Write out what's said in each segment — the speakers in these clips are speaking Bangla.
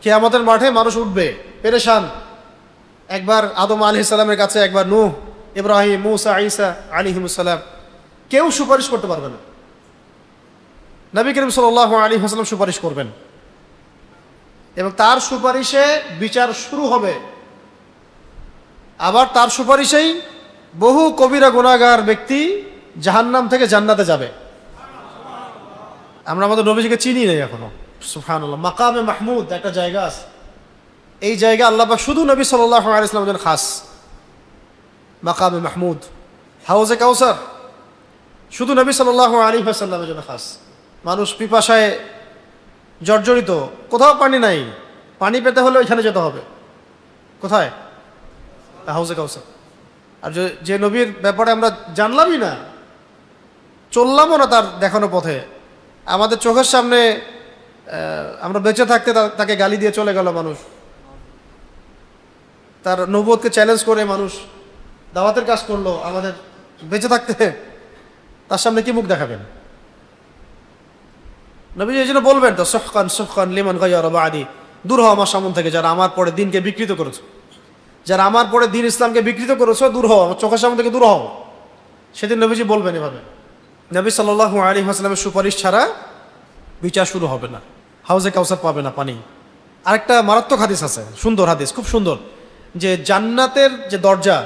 কিয়ামতের মাঠে মানুষ উঠবে পেরেশান। একবার আদম আলাইহিস সালামের কাছে, একবার নূহ, ইব্রাহিম, মূসা, ঈসা আলাইহিমুস সালাম, কেউ সুপারিশ করতে পারবে না। নবী করিম সাল্লাল্লাহু আলাইহি ওয়াসাল্লাম সুপারিশ করবেন এবং তার সুপারিশে বিচার শুরু হবে। আবার তার সুপারিশেই বহু কবিরা গুনাহগার ব্যক্তি জাহান্নাম থেকে জান্নাতে যাবে। আমরা আমাদের নবীজিকে চিনি নাই এখনো। সুবহানাল্লাহ। মাকামে মাহমুদ একটা জায়গা আছে, এই জায়গা আল্লাহ পাক শুধু নবী সাল্লাল্লাহু আলাইহি ওয়াসাল্লামের জন্য খাস। মাকামে মাহমুদ, হাউজে কাউসার শুধু নবী সাল্লাল্লাহু আলাইহি ওয়াসাল্লামের জন্য খাস। মানুষ পিপাসায় জর্জরিত, কোথাও পানি নাই, পানি পেতে হলে ওইখানে যেতে হবে। কোথায়? হাউজে কাউসার। আর যে নবীর ব্যাপারে আমরা জানলামই না, চললামও না তার দেখানো পথে, আমাদের চোখের সামনে আমরা বেঁচে থাকতে তাকে গালি দিয়ে চলে গেল মানুষ, তার নবুয়তকে চ্যালেঞ্জ করে মানুষ দাওয়াতের কাজ করলো, আমাদের বেঁচে থাকতে তার সামনে কি মুখ দেখাবেন? নবীজি এই জন্য বলবেন তো, সুহকান সুহকান লিমান গায়্যারা বা'দি, দূর হও আমার সামনে থেকে যারা আমার পরে দিনকে বিকৃত করেছো, যারা আমার পরে দিন ইসলামকে বিকৃত করেছো, দূর হও আমার চোখের সামনে থেকে, দূর হও। সেদিন নবীজি বলবেন এভাবে। নবী সাল্লাল্লাহু আলাইহি ওয়াসাল্লামের সুপারিশ ছাড়া বিচার শুরু হবে না, হাউজে কাউসার পাবে না পানি। আরেকটা মারাত্মক হাদিস আছে, সুন্দর হাদিস, খুব সুন্দর, যে জান্নাতের যে দরজা,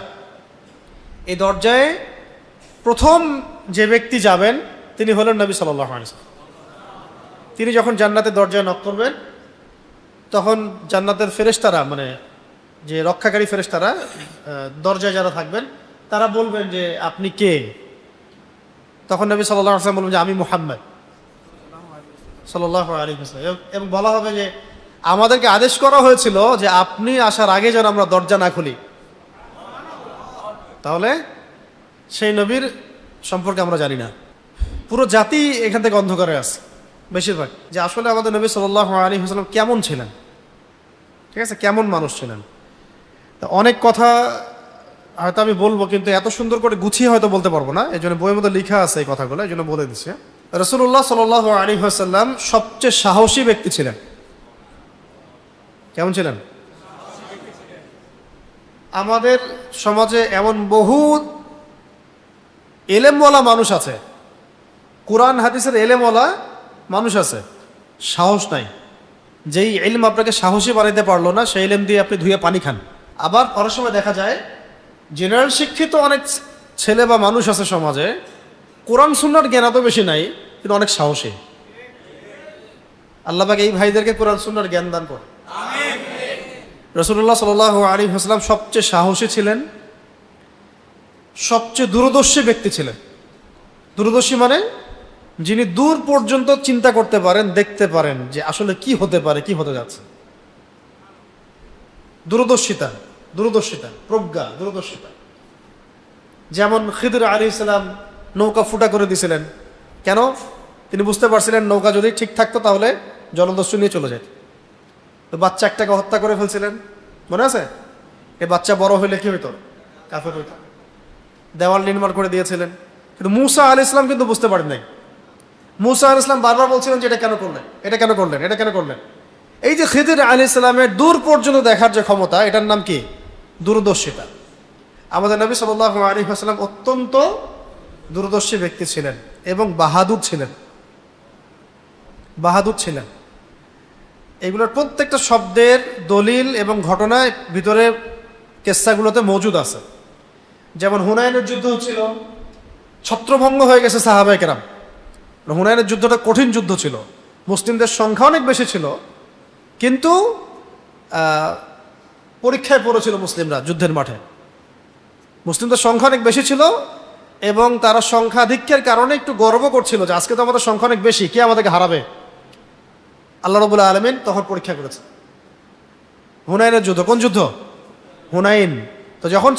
এই দরজায় প্রথম যে ব্যক্তি যাবেন তিনি হলেন নবী সাল্লাল্লাহু আলাইহি ওয়াসাল্লাম। তিনি যখন জান্নাতের দরজায় নক করবেন, তখন জান্নাতের ফেরেশতারা, মানে যে রক্ষাকারী ফেরেশতারা, দরজায় যারা থাকবেন, তারা বলবেন যে আপনি কে? তখন নবী সাল্লাল্লাহু আলাইহি ওয়াসাল্লাম বলবেন যে আমি মুহাম্মদ সাল্লাল্লাহু আলাইহি ওয়াসাল্লাম। এবং বলা হবে যে আমাদেরকে আদেশ করা হয়েছিল যে আপনি আসার আগে যেন আমরা দরজা না খুলি। তাহলে সেই নবীর সম্পর্কে আমরা জানি না। পুরো জাতি এখান থেকে অন্ধকারে আছে বেশিরভাগ, যে আসলে আমাদের নবী সাল্লাল্লাহু আলাইহি ওয়াসাল্লাম কেমন ছিলেন, ঠিক আছে, কেমন মানুষ ছিলেন। তা অনেক কথা হয়তো আমি বলবো, কিন্তু এত সুন্দর করে গুছিয়ে হয়তো বলতে পারবো না, এই জন্য বইয়ের মধ্যে লেখা আছে এই কথাগুলো, এই জন্য বলে দিচ্ছি। রাসূলুল্লাহ সাল্লাল্লাহু আলাইহি ওয়াসাল্লাম সবচেয়ে সাহসী ব্যক্তি ছিলেন। কেমন ছিলেন? আমাদের সমাজে এমন বহু এলেমওয়ালা মানুষ আছে, কোরআন হাদিসের এলেমওয়ালা মানুষ আছে, সাহস নাই। যেই ইলম আপনাকে সাহসী বানাইতে পারলো না, সেই ইলম দিয়ে আপনি ধুয়ে পানি খান। আবার অনেক সময় দেখা যায় জেনারেল শিক্ষিত অনেক ছেলে বা মানুষ আছে সমাজে, কোরআন সুন্নাহর জ্ঞান এত বেশি নাই, কিন্তু অনেক সাহসী। আল্লাহ পাক এই ভাইদেরকে কোরআন সুন্নাহর জ্ঞান দান করে। রাসূলুল্লাহ সাল্লাল্লাহু আলাইহি ওয়াসাল্লাম সবচেয়ে সাহসী ছিলেন, সবচেয়ে দূরদর্শী ব্যক্তি ছিলেন। দূরদর্শী মানে যিনি দূর পর্যন্ত চিন্তা করতে পারেন, দেখতে পারেন যে আসলে কি হতে পারে, কি হতে যাচ্ছে। দূরদর্শিতা, দূরদর্শিতা, প্রজ্ঞা, দূরদর্শিতা। যেমন খিদর আলাইহিস সালাম নৌকা ফুটা করে দিয়েছিলেন। কেন? তিনি বুঝতে পারছিলেন নৌকা যদি ঠিক থাকতো তাহলে জলদস্যু নিয়ে চলে যেত। তো বাচ্চা একটাকে হত্যা করে ফেলছিলেন, মনে আছে? এই বাচ্চা বড় হইলে কি হইতো? কাফের হইতো। দেওয়াল নির্মাণ করে দিয়েছিলেন, কিন্তু মূসা আলাইহিস সালাম কিন্তু বুঝতে পারেন নাই। মূসা আলাইহিস সালাম বারবার বলছিলেন যে এটা কেন করলেন, এটা কেন করলেন, এটা কেন করলেন। এই যে খিদর আলাইহিস সালামের দূর পর্যন্ত দেখার যে ক্ষমতা, এটার নাম কি? দূরদর্শিতা। আমাদের নবী সাল্লাল্লাহু আলাইহি ওয়াসাল্লাম অত্যন্ত দূরদর্শী ব্যক্তি ছিলেন এবং বাহাদুর ছিলেন। বাহাদুর ছিলেন। এগুলোর প্রত্যেকটা শব্দের দলিল এবং ঘটনায় ভিতরে কেসসাগুলোতে মজুদ আছে। যেমন হুনাইনের যুদ্ধ হচ্ছিল, ছত্রভঙ্গ হয়ে গেছে সাহাবায়ে কেরাম। হুনাইনের যুদ্ধটা কঠিন যুদ্ধ ছিল, মুসলিমদের সংখ্যা অনেক বেশি ছিল, কিন্তু পরীক্ষায় পড়েছিল মুসলিমরা যুদ্ধের মাঠে। মুসলিমদের সংখ্যা অনেক বেশি ছিল এবং তারা সংখ্যাধিক্যের কারণে একটু গর্ব করছিল যে আজকে তো আমাদের সংখ্যা অনেক বেশি, কে আমাদেরকে হারাবে। আল্লাহ রাব্বুল আলামিন তখন পরীক্ষা করেছে। হুনাইনের যুদ্ধ, কোন যুদ্ধ? হুনাইন। তো যখন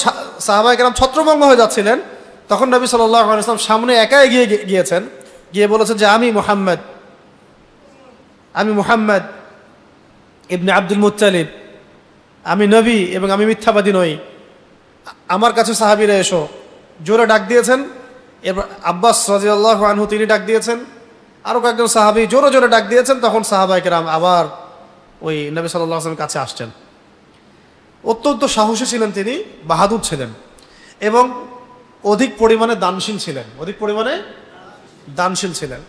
সাহাবায়ে কেরাম ছত্রভঙ্গ হয়ে যাচ্ছিলেন, তখন নবী সাল্লাল্লাহু আলাইহি ওয়াসাল্লাম সামনে একা এগিয়ে গিয়েছেন, গিয়ে বলেছেন যে আমি মুহাম্মদ ইবনে আব্দুল মুত্তালিব, আমি নবী এবং আমি মিথ্যাবাদী নই, আমার কাছে সাহাবীরা এসো। জোরে ডাক দিয়েছেন। এবার আব্বাস রাদিয়াল্লাহু আনহু তিনি ডাক দিয়েছেন, আরও কয়েকজন সাহাবী জোরে জোরে ডাক দিয়েছেন। তখন সাহাবায়ে কেরাম আবার ওই নবী সাল্লাল্লাহু আলাইহি ওয়াসাল্লামের কাছে আসছেন। অত্যন্ত সাহসী ছিলেন তিনি, বাহাদুর ছিলেন এবং অধিক পরিমাণে দানশীল ছিলেন, অধিক পরিমাণে দানশীল ছিলেন।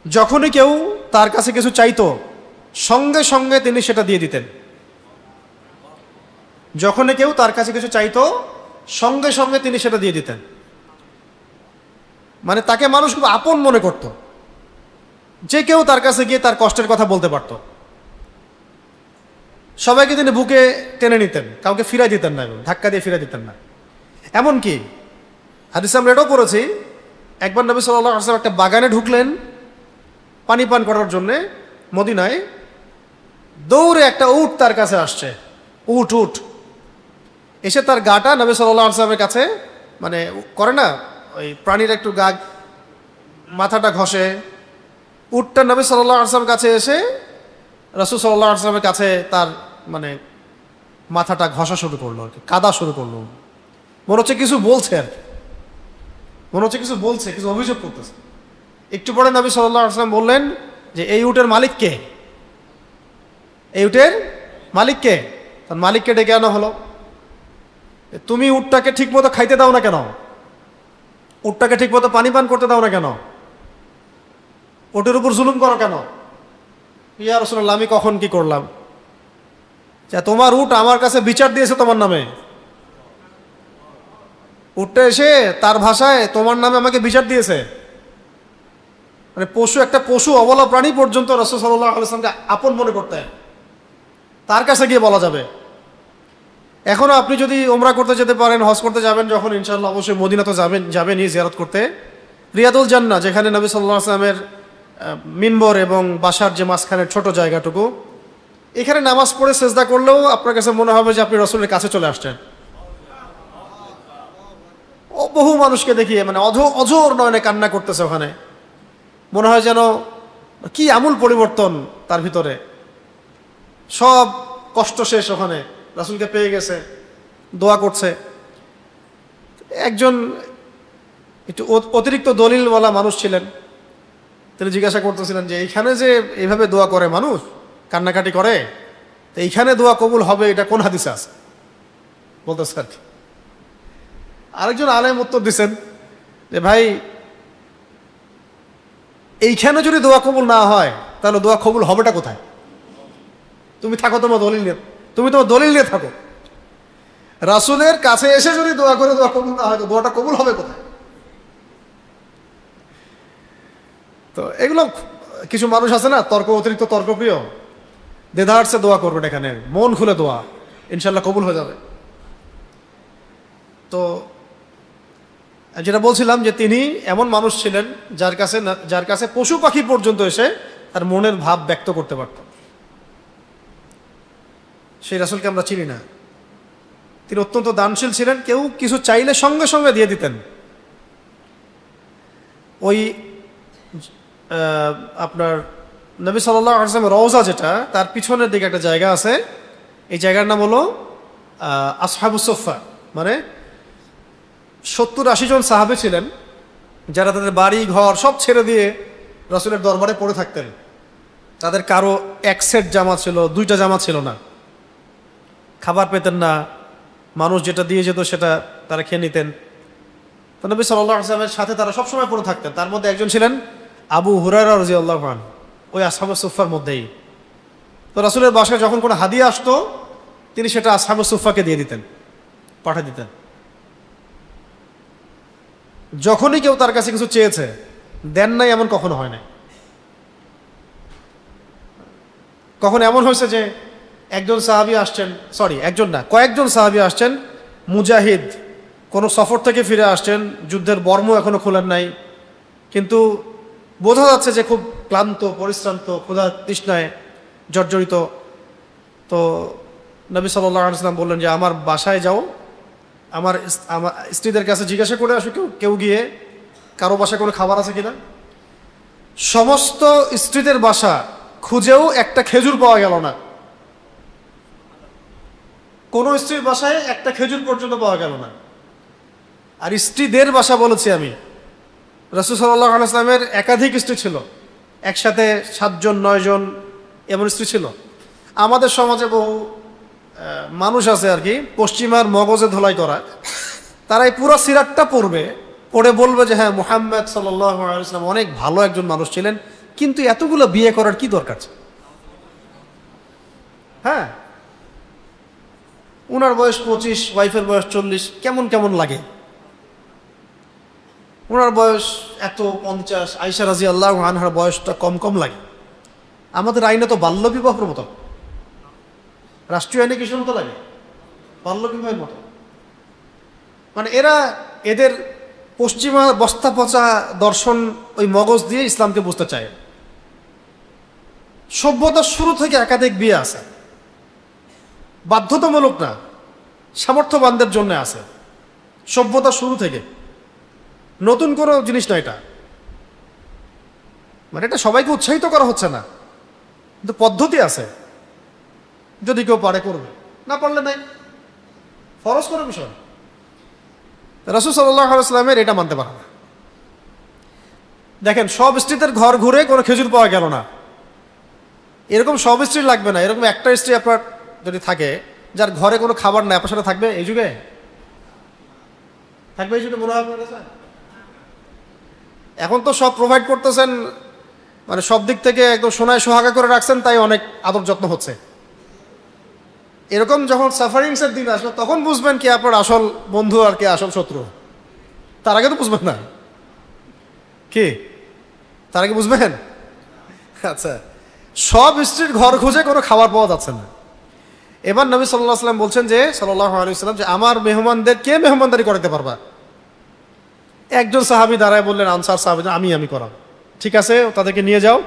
যখনই কেউ তার কাছে কিছু চাইতো সঙ্গে সঙ্গে তিনি সেটা দিয়ে দিতেন। যখনই কেউ তার কাছে কিছু চাইতো সঙ্গে সঙ্গে তিনি সেটা দিয়ে দিতেন। মানে তাকে মানুষ খুব আপন মনে করত, যে কেউ তার কাছে গিয়ে তার কষ্টের কথা বলতে পারত। সবাইকে তিনি বুকে টেনে নিতেন, কাউকে ফিরাই দিতেন না, ধাক্কা দিয়ে ফিরাই দিতেন না। এমনকি হাদিসে আমরা এটাও পড়েছি, একবার নবী সাল্লাল্লাহু আলাইহি ওয়াসাল্লাম একটা বাগানে ঢুকলেন পানি পান করার জন্যে মদিনায়। দৌড়ে একটা উট তার কাছে আসছে, উট এসে তার গাটা নবী সাল্লাল্লাহু আলাইহি ওয়াসাল্লামের কাছে, মানে করে না ওই প্রাণীর একটু গা মাথাটা ঘষে, উটটা নবী সাল্লাল্লাহু আলাইহি ওয়াসাল্লামের কাছে এসে রাসূল সাল্লাল্লাহু আলাইহি ওয়াসাল্লামের কাছে তার মানে মাথাটা ঘষা শুরু করলো, কাদা শুরু করলো। মনে হচ্ছে কিছু বলছে, আর মনে হচ্ছে কিছু বলছে, কিছু অভিযোগ করতেছে। একটু পরে নবী সাল্লাল্লাহু আলাইহি ওয়াসাল্লাম বললেন যে এই উটের মালিক কে? এই উটের মালিক কে? তার মালিককে ডেকে আনা হলো। তুমি উটটাকে ঠিক মতো খাইতে দাও না কেন? উটটাকে ঠিক মতো পানি পান করতে দাও না কেন? উটের উপর জুলুম করো কেন? ইয়া রাসূলুল্লাহ, আমি কখন কি করলাম? যে তোমার উট আমার কাছে বিচার দিয়েছে তোমার নামে। উটটা এসে তার ভাষায় তোমার নামে আমাকে বিচার দিয়েছে। মানে পশু, একটা পশু অবলা প্রাণী পর্যন্ত রাসূল সাল্লাল্লাহু আলাইহি ওয়াসাল্লামকে আপন মনে করতেন, তার কাছে গিয়ে বলা যাবে। এখনো আপনি যদি উমরা করতে যেতে পারেন, হজ করতে যাবেন যখন, ইনশাআল্লাহ অবশ্যই মদিনা তো যাবেনই জিয়ারত করতে। রিয়াদুল জান্নাহ, যেখানে নবী সাল্লাল্লাহু আলাইহি ওয়াসাল্লামের মিম্বর এবং বাসার যে মাঝখানের ছোট জায়গাটুকু, এখানে নামাজ পড়ে সেজদা করলেও আপনার কাছে মনে হবে যে আপনি রাসূলের কাছে চলে আসছেন। বহু মানুষকে দেখিয়ে মানে অঝোর নয়নে কান্না করতেছে ওখানে, মনে হয় যেন কি আমূল পরিবর্তন তার ভিতরে, সব কষ্ট শেষ, ওখানে রাসূলকে পেয়ে গেছে, দোয়া করছে। একজন একটু অতিরিক্ত দলিলওয়ালা মানুষ ছিলেন, তিনি জিজ্ঞাসা করতেছিলেন যে এইখানে যে এইভাবে দোয়া করে মানুষ, কান্নাকাটি করে, তো এইখানে দোয়া কবুল হবে এটা কোন হাদিসে আছে বলতেছে আর কি। আরেকজন আলেম উত্তর দিচ্ছেন যে ভাই, এইখানে যদি দোয়া কবুল না হয় তাহলে দোয়া কবুল হবেটা কোথায়? তুমি থাকো তোমার দলিল নিয়ে, তুমি তোমার দলিল নিয়ে থাকো। রাসূলের কাছে এসে যদি দোয়া করে দোয়া কবুল না হয় তো দোয়াটা কবুল হবে কোথায়? তো এগুলো কিছু মানুষ আছে না, অতিরিক্ত তর্কপ্রিয়, দ্বিধার্সে দোয়া করবেন, এখানে মন খুলে দোয়া, ইনশাল্লাহ কবুল হয়ে যাবে। তো যেটা বলছিলাম যে তিনি এমন মানুষ ছিলেন যার কাছে পশু পাখি পর্যন্ত এসে তার মনের ভাব ব্যক্ত করতে পারত। সেই রাসূলকে আমরা চিনি না। তিনি অত্যন্ত দানশীল ছিলেন, কেউ কিছু চাইলে সঙ্গে সঙ্গে দিয়ে দিতেন। ওই আপনার নবী সাল্লাল্লাহু আলাইহি ওয়াসাল্লামের রওজা, যেটা তার পিছনের দিকে একটা জায়গা আছে, এই জায়গার নাম হলো আসহাবুস সুফফা। মানে 70-80 জন সাহাবী ছিলেন যারা তাদের বাড়ি ঘর সব ছেড়ে দিয়ে রাসূলের দরবারে পড়ে থাকতেন। তাদের কারো এক সেট জামা ছিল, 2টা জামা ছিল না, খাবার পেতেন না, মানুষ যেটা দিয়ে যেত সেটা তারা খেয়ে নিতেন। তো নবী সাল্লাল্লাহু আলাইহি ওয়াসাল্লামের সাথে তারা সবসময় পড়ে থাকতেন। তার মধ্যে একজন ছিলেন আবু হুরায়রা রাদিয়াল্লাহু আনহু, ওই আসহাবুস সুফফার মধ্যেই। তো রাসূলের বাসায় যখন কোনো হাদিয়া আসতো তিনি সেটা আসহাবুস সুফফাকে দিয়ে দিতেন, পাঠিয়ে দিতেন। যখনই কেউ তার কাছে কিছু চেয়েছে দেন নাই এমন কখনো হয় নাই। কখন এমন হয়েছে যে একজন সাহাবী আসছেন, একজন না, কয়েকজন সাহাবী আসছেন, মুজাহিদ, কোনো সফর থেকে ফিরে আসছেন, যুদ্ধের বর্ম এখনো খোলেন নাই, কিন্তু বোঝা যাচ্ছে যে খুব ক্লান্ত, পরিশ্রান্ত, ক্ষুধা তৃষ্ণায় জর্জরিত। তো নবী সাল্লাল্লাহু আলাইহি ওয়াসাল্লাম বললেন যে আমার বাসায় যাও, আমার স্ত্রীদের কাছে জিজ্ঞাসা করে আসো, কেউ গিয়ে কারো বাসায় কোনো খাবার আছে কিনা। সমস্ত স্ত্রীদের বাসা খুঁজেও একটা খেজুর পাওয়া গেল না, কোন স্ত্রীর বাসায় একটা খেজুর পর্যন্ত পাওয়া গেল না। আর স্ত্রীদের বাসা বলেছি আমি, রাসূল সাল্লাল্লাহু আলাইহি ওয়াসাল্লামের একাধিক স্ত্রী ছিল, একসাথে 7 জন 9 জন এমন স্ত্রী ছিল। আমাদের সমাজে বহু মানুষ আছে আর কি, পশ্চিমার মগজে ধোলাই করা, তারা এই পুরো সিরাতটা পড়বে, পড়ে বলবে যে হ্যাঁ মুহাম্মদ সাল্লাল্লাহু আলাইহি ওয়াসাল্লাম অনেক ভালো একজন মানুষ ছিলেন, কিন্তু এতগুলো বিয়ে করার কি দরকার? হ্যাঁ, উনার বয়স 25, ওয়াইফের বয়স 40, কেমন কেমন লাগে। ওনার বয়স এত 50, আয়েশা রাদিয়াল্লাহু আনহার বয়সটা কম কম লাগে। আমাদের আইনে তো বাল্য বিবাহ প্রবর্তন, রাষ্ট্রীয় আইনে কিসের মতো লাগে? বাল্য বিবাহের মতো। মানে এদের পশ্চিমা বস্তা পচা দর্শন ওই মগজ দিয়ে ইসলামকে বুঝতে চায়। সভ্যতার শুরু থেকে একাধিক বিয়ে আছে, বাধ্যতামূলক না, সামর্থ্যবানদের জন্য আছে, সভ্যতার শুরু থেকে। নতুন কোনো জিনিস না এটা, মানে এটা সবাইকে উৎসাহিত করা হচ্ছে না, কিন্তু পদ্ধতি আছে। যদি কেউ পারে করবে, না পারলে নাই, ফরজ করে বিষয়। রাসূল সাল্লাল্লাহু আলাইহি ওয়াসাল্লামের এটা মানতে পারে না। দেখেন, সব স্ত্রীদের ঘর ঘুরে কোনো খেজুর পাওয়া গেল না, এরকম সব স্ত্রী লাগবে না। এরকম একটা স্ত্রী আপনার যদি থাকে যার ঘরে কোনো খাবার নাই, আপনার সাথে থাকবে এই যুগে? থাকবে এই যুগে মনে হয় আপনার কাছে? এখন তো সব প্রোভাইড করতেছেন, মানে সব দিক থেকে একদম সোনায় সোহাগা করে রাখছেন, তাই অনেক আদর যত্ন হচ্ছে। এরকম যখন সাফারিংসের দিন আসবে তখন বুঝবেন কি আপনার আসল বন্ধু আর কি আসল শত্রু। তার আগে তো বুঝবেন না, কি তার আগে বুঝবেন? আচ্ছা, সব স্ত্রীর ঘর খুঁজে কোনো খাবার পাওয়া যাচ্ছে না। এবার নবী সাল্লাল্লাহু আলাইহি ওয়াসাল্লাম বলছেন যে সাল্লাল্লাহু আলাইহি ওয়াসাল্লাম যে আমার মেহমানদের কে মেহমানদারি করাতে পারবা? একজন সাহাবী দাঁড়ায় বললেন, আনসার সাহাবী, আমি করাবো। ঠিক আছে, তাদেরকে নিয়ে যাও।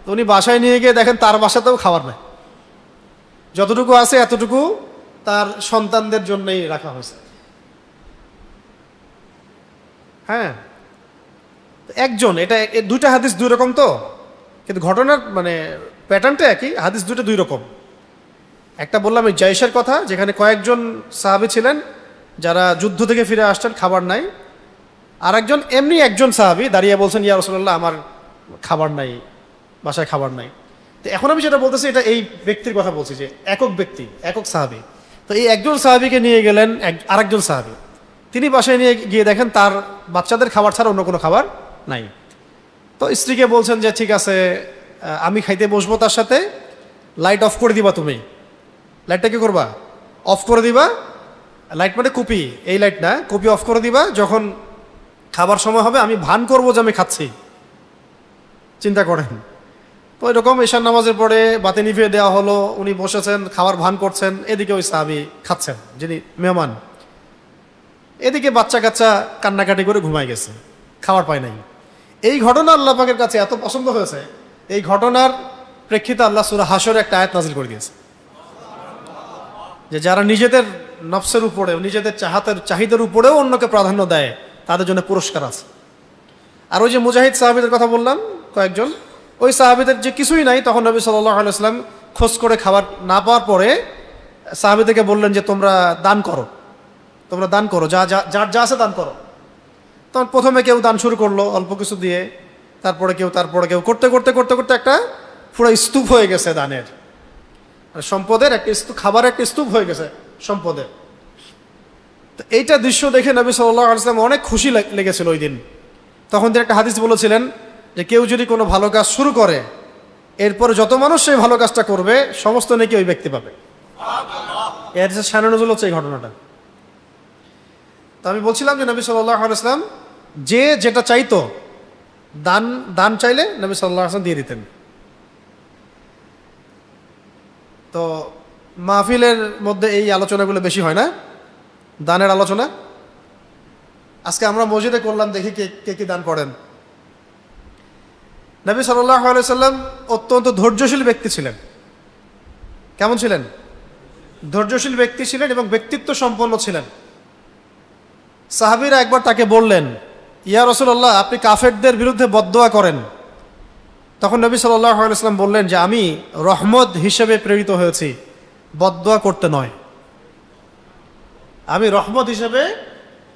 তো উনি বাসায় নিয়ে গিয়ে দেখেন তার বাসাতেও খাবার নেই, যতটুকু আছে এতটুকু তার সন্তানদের জন্যই রাখা হয়েছে। হ্যাঁ, একজন, এটা দুইটা হাদিস দুই রকম তো, কিন্তু ঘটনার মানে প্যাটার্নটা একই, হাদিস দুটো দুই রকম। একটা বললাম এই জায়েশের কথা, যেখানে কয়েকজন সাহাবী ছিলেন যারা যুদ্ধ থেকে ফিরে আসছেন, খাবার নাই। আর একজন এমনি একজন সাহাবী দাঁড়িয়ে বলছেন, ইয়া রাসূলুল্লাহ আমার খাবার নাই, বাসায় খাবার নাই। তো এখন আমি যেটা বলতেছি এটা এই ব্যক্তির কথা বলছি, যে একক ব্যক্তি, একক সাহাবী। তো এই একজন সাহাবীকে নিয়ে গেলেন আরেকজন সাহাবী, তিনি বাসায় নিয়ে গিয়ে দেখেন তার বাচ্চাদের খাবার ছাড়া অন্য কোনো খাবার নাই। তো স্ত্রীকে বলছেন যে ঠিক আছে, আমি খাইতে বসবো তার সাথে, লাইট অফ করে দিবা, তুমি লাইটটা কি করবা? অফ করে দিবা। লাইট মানে কুপি, এই লাইট না, কুপি অফ করে দিবা। যখন খাবার সময় হবে আমি ভান করবো যে আমি খাচ্ছি। চিন্তা করেন। তো এরকম ঈশার নামাজের পরে বাতি নিভিয়ে দেওয়া হলো, উনি বসেছেন, খাবার ভান করছেন, এদিকে ওই সাহাবী খাচ্ছেন যিনি মেহমান, এদিকে বাচ্চা কাচ্চা কান্নাকাটি করে ঘুমায় গেছে, খাবার পায় নাই। এই ঘটনা আল্লাহ পাকের কাছে এত পছন্দ হয়েছে, এই ঘটনার প্রেক্ষিতে আল্লাহ সূরা হাশরে একটা আয়াত নাজিল করে দিয়েছে, যে যারা নিজেদের নফসের উপরে, নিজেদের চাহিদার উপরেও অন্যকে প্রাধান্য দেয়, তাদের জন্য পুরস্কার আছে। আর ওই যে মুজাহিদ সাহাবীদের কথা বললাম কয়েকজন, ওই সাহাবীদের যে কিছুই নাই, তখন নবী সাল্লাল্লাহু আলাইহি ওয়াসাল্লাম খোঁজ করে খাবার না পাওয়ার পরে সাহাবীদেরকে বললেন যে তোমরা দান করো, যার যা আছে দান করো। তখন প্রথমে কেউ দান শুরু করলো অল্প কিছু দিয়ে, তারপরে কেউ করতে করতে করতে করতে একটা পুরো স্তূপ হয়ে গেছে দানের, সম্পদের একটা স্তূপ, খাবারের একটা স্তূপ হয়ে গেছে সম্পদের। তো এইটা দৃশ্য দেখে নবী সাল্লাল্লাহু আলাইহি ওয়াসাল্লাম অনেক খুশি লেগেছিল ওই দিন। তখন তিনি একটা হাদিস বলেছিলেন যে কেউ যদি কোনো ভালো কাজ শুরু করে, এরপরে যত মানুষ সেই ভালো কাজটা করবে সমস্ত নেকি ওই ব্যক্তি পাবে। এর যে শানে নজুল হচ্ছে এই ঘটনাটা। তো আমি বলছিলাম যে নবী সাল্লাল্লাহু আলাইহি ওয়াসাল্লাম যে যেটা চাইতো, দান চাইলে নবী সাল্লাল্লাহু আলাইহি ওয়াসাল্লাম দিয়ে দিতেন। তো মাহফিলের মধ্যে এই আলোচনাগুলো বেশি হয় না, দানের আলোচনা। আজকে আমরা মসজিদে করলাম, দেখি কে কি দান করেন। নবী সাল্লাল্লাহু আলাইহি ওয়াসাল্লাম অত্যন্ত ধৈর্যশীল ব্যক্তি ছিলেন। কেমন ছিলেন? ধৈর্যশীল ব্যক্তি ছিলেন এবং ব্যক্তিত্ব সম্পন্ন ছিলেন। সাহাবীরা একবার তাকে বললেন, ইয়া রাসূলুল্লাহ আপনি কাফেরদের বিরুদ্ধে বদদোয়া করেন। তখন নবী সাল্লাল্লাহু আলাইহি ওয়াসাল্লাম বললেন যে আমি রহমত হিসেবে প্রেরিত হয়েছি, বদদোয়া করতে নয়। আমি রহমত হিসেবে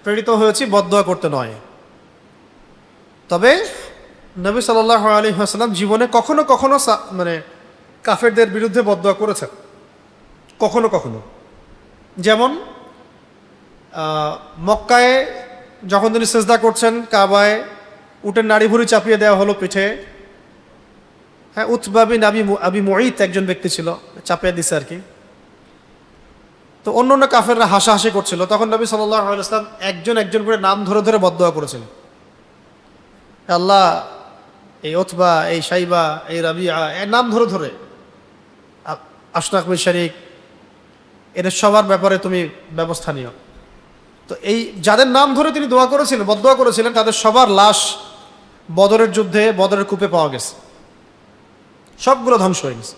প্রেরিত হয়েছি, বদদোয়া করতে নয়। তবে নবী সাল্লাল্লাহু আলাইহি ওয়াসাল্লাম জীবনে কখনো কখনো মানে কাফেরদের বিরুদ্ধে বদদোয়া করেছেন। কখনো কখনো। যেমন মক্কায় যখন তিনি সেজদা করছেন, কাবায় উটের নাড়ি ভুড়ি চাপিয়ে দেওয়া হলো পিঠে। হ্যাঁ, উতবা বিন আবি মুঈত একজন ব্যক্তি ছিল, চাপিয়ে দিছে আর কি। তো অন্য অন্য কাফেররা হাসাহাসি করছিল, তখন নবী সাল্লাল্লাহু আলাইহি ওয়াসাল্লাম একজন একজন করে নাম ধরে ধরে বদদোয়া করেছিলেন। আল্লাহ, এই উতবা, এই শাইবা, এই রাবিআ, এর নাম ধরে ধরে, আশনাক বিন শারিক, এদের সবার ব্যাপারে তুমি ব্যবস্থা নিও। তো এই যাদের নাম ধরে তিনি দোয়া করেছিলেন, বদদোয়া করেছিলেন, তাদের সবার লাশ বদরের যুদ্ধে, বদরের কূপে পাওয়া গেছে, সবগুলো ধ্বংস হয়ে গেছে।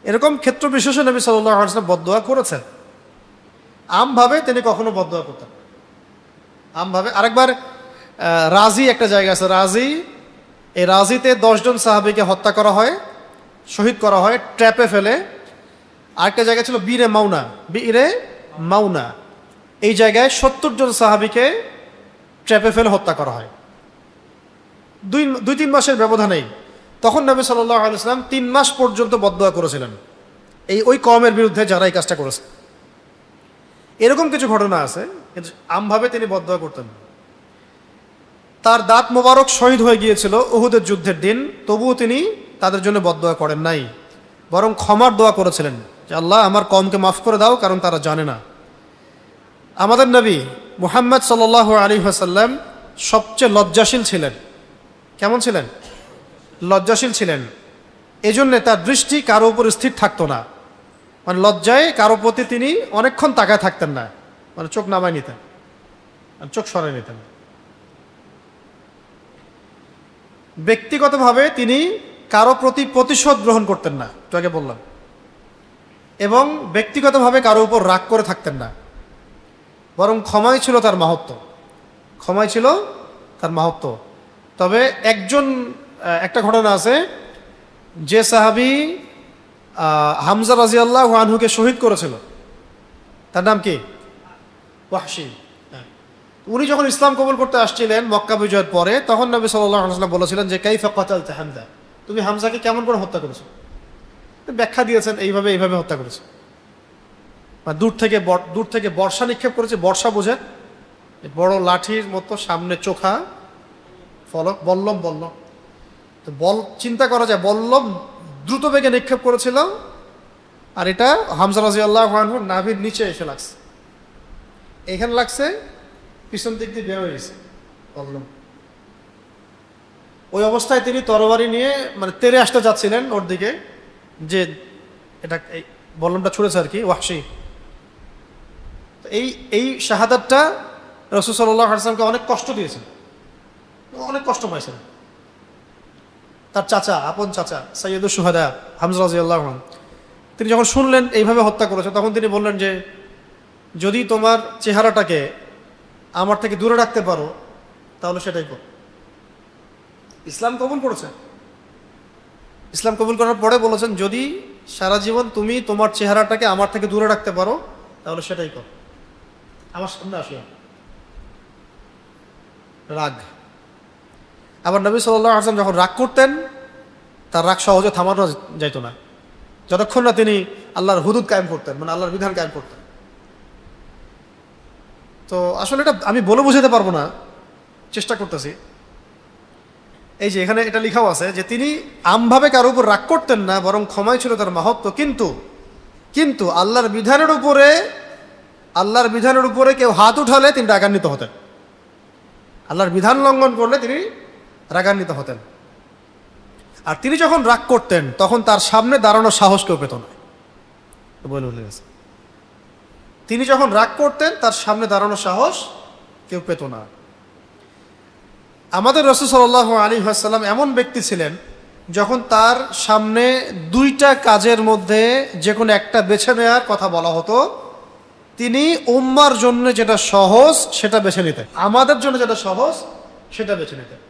এরকম ক্ষেত্র বিশেষে নবী সাল্লাল্লাহু আলাইহি ওয়াসাল্লাম বদদোয়া করেছেন। আমভাবে তিনি কখনো বদদোয়া করতেন, আমভাবে। আরেকবার রাজি একটা জায়গা আছে, রাজি, এই রাজিতে 10 জন সাহাবীকে হত্যা করা হয়, শহীদ করা হয় ট্র্যাপে ফেলে। আরেকটা জায়গা ছিল বীরে মাউনা, বীরে মাউনা, এই জায়গায় 70 জন সাহাবীকে ট্র্যাপে ফেলে হত্যা করা হয়। 2-3 মাসের ব্যবধানেই। তখন নবী সাল্লাল্লাহু আলাইহি ওয়াসাল্লাম 3 মাস পর্যন্ত বদদোয়া করেছিলেন ওই কওমের বিরুদ্ধে যারা এই কাজটা করেছে। এরকম কিছু ঘটনা আছে, কিন্তু আমভাবে তিনি বদদোয়া করতেন। তার দাঁত মোবারক শহীদ হয়ে গিয়েছিল উহুদের যুদ্ধের দিন, তবুও তিনি তাদের জন্য বদদোয়া করেন নাই, বরং ক্ষমার দোয়া করেছিলেন যে আল্লাহ আমার কওমকে মাফ করে দাও, কারণ তারা জানে না। আমাদের নবী মুহাম্মদ সাল্লাল্লাহু আলাইহি ওয়াসাল্লাম সবচেয়ে লজ্জাশীল ছিলেন। কেমন ছিলেন? লজ্জাশীল ছিলেন। এজন্য তার দৃষ্টি কারো উপর স্থির থাকতো না, মানে লজ্জায় কারো প্রতি তিনি অনেকক্ষণ তাকায় থাকতেন না, মানে চোখ নামায় নিতেন, চোখ সরাই নিতেন। ব্যক্তিগতভাবে তিনি কারো প্রতি প্রতিশোধ গ্রহণ করতেন না, তো আগে বললাম, এবং ব্যক্তিগতভাবে কারো উপর রাগ করে থাকতেন না, বরং ক্ষমাই ছিল তার মাহাত্ম্য, ক্ষমাই ছিল তার মাহাত্ম্য। তবে একটা ঘটনা আছে, যে সাহাবী হামজা রাদিয়াল্লাহু আনহুকে শহীদ করেছিল, তার নাম কি? ওয়াহশী। উনি যখন ইসলাম কবুল করতে আসছিলেন মক্কা বিজয়ের পরে, তখন নবী সাল্লাল্লাহু আলাইহি ওয়াসাল্লাম বলেছিলেন যে কাইফা কাতালতা হামজা, তুমি হামজাকে কেমন করে হত্যা করেছো? ব্যাখ্যা দিয়েছেন, এইভাবে এইভাবে হত্যা করেছে। দূর থেকে বর্ষা নিক্ষেপ করেছে, বর্ষা বোঝে, বড় লাঠির মতো, সামনে চোখা ফলক, বল্লম, তো চিন্তা করা যায়, বল্লম দ্রুত বেগে নিক্ষেপ করেছিল, আর এটা হামজা রাদিয়াল্লাহু আনহুর নাভির নিচে এসে লাগছে, এখানে লাগছে, পিছন দিক দিয়ে বের হয়ে গেছে বল্লম। ওই অবস্থায় তিনি তরবারি নিয়ে মানে তেড়ে আসতে যাচ্ছিলেন ওর দিকে, যে এটা এই বল্লমটা ছুঁড়েছে আর কি ওয়াহশী। এই শাহাদাতটা রাসূল সাল্লাল্লাহু আলাইহি ওয়াসাল্লামকে অনেক কষ্ট দিয়েছেন, অনেক কষ্ট পাইছেন। তার চাচা, আপন চাচা সাইয়্যিদুশ শুহাদা হামজা রাদিয়াল্লাহু আনহু, তিনি যখন শুনলেন এইভাবে হত্যা করেছে, তখন তিনি বললেন যে যদি তোমার চেহারাটাকে আমার থেকে দূরে রাখতে পারো তাহলে সেটাই করো। ইসলাম কবুল করেছে, ইসলাম কবুল করার পরে বলেছেন যদি সারা জীবন তুমি তোমার চেহারাটাকে আমার থেকে দূরে রাখতে পারো তাহলে সেটাই করো, আমার সামনে আসিও। রাগ। আবার নবী সাল্লাল্লাহু আলাইহি ওয়াসাল্লাম যখন রাগ করতেন, তার রাগ সহজে থামানো যাইত না, যতক্ষণ না তিনি আল্লাহর হুদুদ কায়েম করতেন, মানে আল্লাহর বিধান কায়েম করতেন। তো আসলে এটা আমি বলে বোঝাতে পারবো না, চেষ্টা করতেছি। এই যে এখানে এটা লেখাও আছে যে তিনি আমভাবে কারো উপর রাগ করতেন না, বরং ক্ষমাই ছিল তার মাহাত্ম্য। কিন্তু আল্লাহর বিধানের উপরে কেউ হাত উঠালে তিনি রাগান্বিত হতেন, আল্লাহর বিধান লঙ্ঘন করলে তিনি রাগান্বিত হতেন। আর তিনি যখন রাগ করতেন তখন তার সামনে দাঁড়ানোর সাহস কেউ পেত না। তিনি যখন রাগ করতেন তার সামনে দাঁড়ানোর সাহস কেউ পেত না। আমাদের রাসূল সাল্লাল্লাহু আলাইহি ওয়াসাল্লাম এমন ব্যক্তি ছিলেন, যখন তার সামনে 2টা কাজের মধ্যে যে কোনো একটা বেছে নেওয়ার কথা বলা হতো, তিনি উম্মার জন্য যেটা সহজ সেটা বেছে নিতেন, আমাদের জন্য যেটা সহজ সেটা বেছে নিতেন।